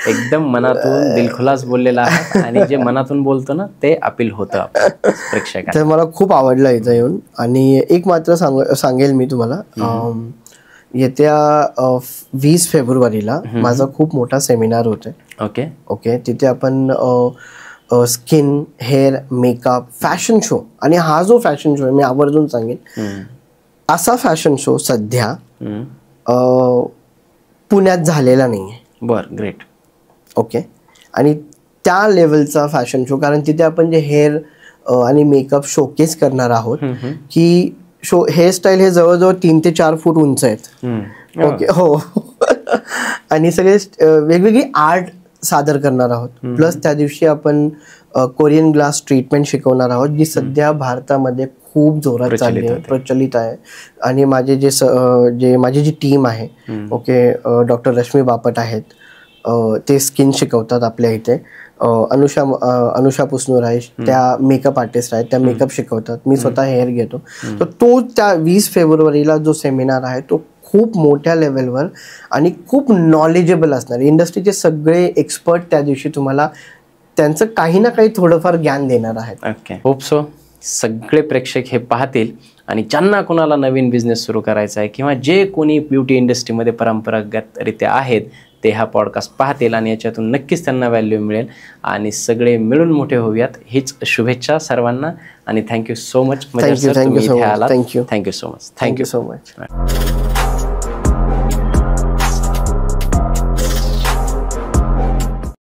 S1: एकदम मनातून दिलखुलास बोललेला आहे. आणि जे मनातून बोलतो ना ते अपील होतं प्रेक्षकांना.
S2: तर मला खूप आवडलं इथं येऊन. आणि एक मात्र सांगेल मी तुम्हाला, येत्या 20 फेब्रुवारीला माझा खूप मोठा सेमिनार होतोय. ओके. तिथे आपण skin, hair, makeup, fashion show, आणि हा जो फॅशन शो आहे मी आवर्जून सांगेन, असा फॅशन शो सध्या पुण्यात झालेला नाही आहे.
S1: बरं, ग्रेट.
S2: ओके. आणि त्या लेवलचा फॅशन शो, कारण तिथे आपण जे हेअर आणि मेकअप शोकेस करणार आहोत की हेअरस्टाईल हे जवळजवळ 3 ते 4 फूट उंच आहेत. ओके. हो. आणि सगळे वेगवेगळी आर्ट सादर करणार आहोत. प्लस त्या दिवशी आपण कोरियन ग्लास ट्रीटमेंट शिकवणार आहोत, जी सध्या भारतामध्ये खूप जोरात चालली आहे, प्रचलित आहे. आणि माझे माझी जी टीम आहे, ओके, डॉक्टर रश्मी बापट आहेत, ते स्किन शिकवतात आपल्या इथे. अनुषा पुसनूर आहे, त्या मेकअप आर्टिस्ट आहेत, त्या मेकअप शिकवतात. मी स्वतः हेअर घेतो. तर तो त्या 20 फेब्रुवारीला जो सेमिनार आहे तो खूप मोठ्या लेवलवर आणि खूप नॉलेजेबल असणार. इंडस्ट्रीचे सगळे एक्सपर्ट त्या दिवशी तुम्हाला त्यांचं काही ना काही थोडंफार ज्ञान देणार आहेत.
S1: ओके, होप सो सगळे प्रेक्षक हे पाहतील आणि ज्यांना कोणाला नवीन बिझनेस सुरू करायचा आहे किंवा जे कोणी ब्युटी इंडस्ट्रीमध्ये परंपरागतरित्या आहेत ते हा पॉडकास्ट पाहतील आणि याच्यातून नक्कीच त्यांना व्हॅल्यू मिळेल आणि सगळे मिळून मोठे होऊयात हीच शुभेच्छा सर्वांना. आणि thank you so much.
S2: Thank you so much.
S1: Thank you so much.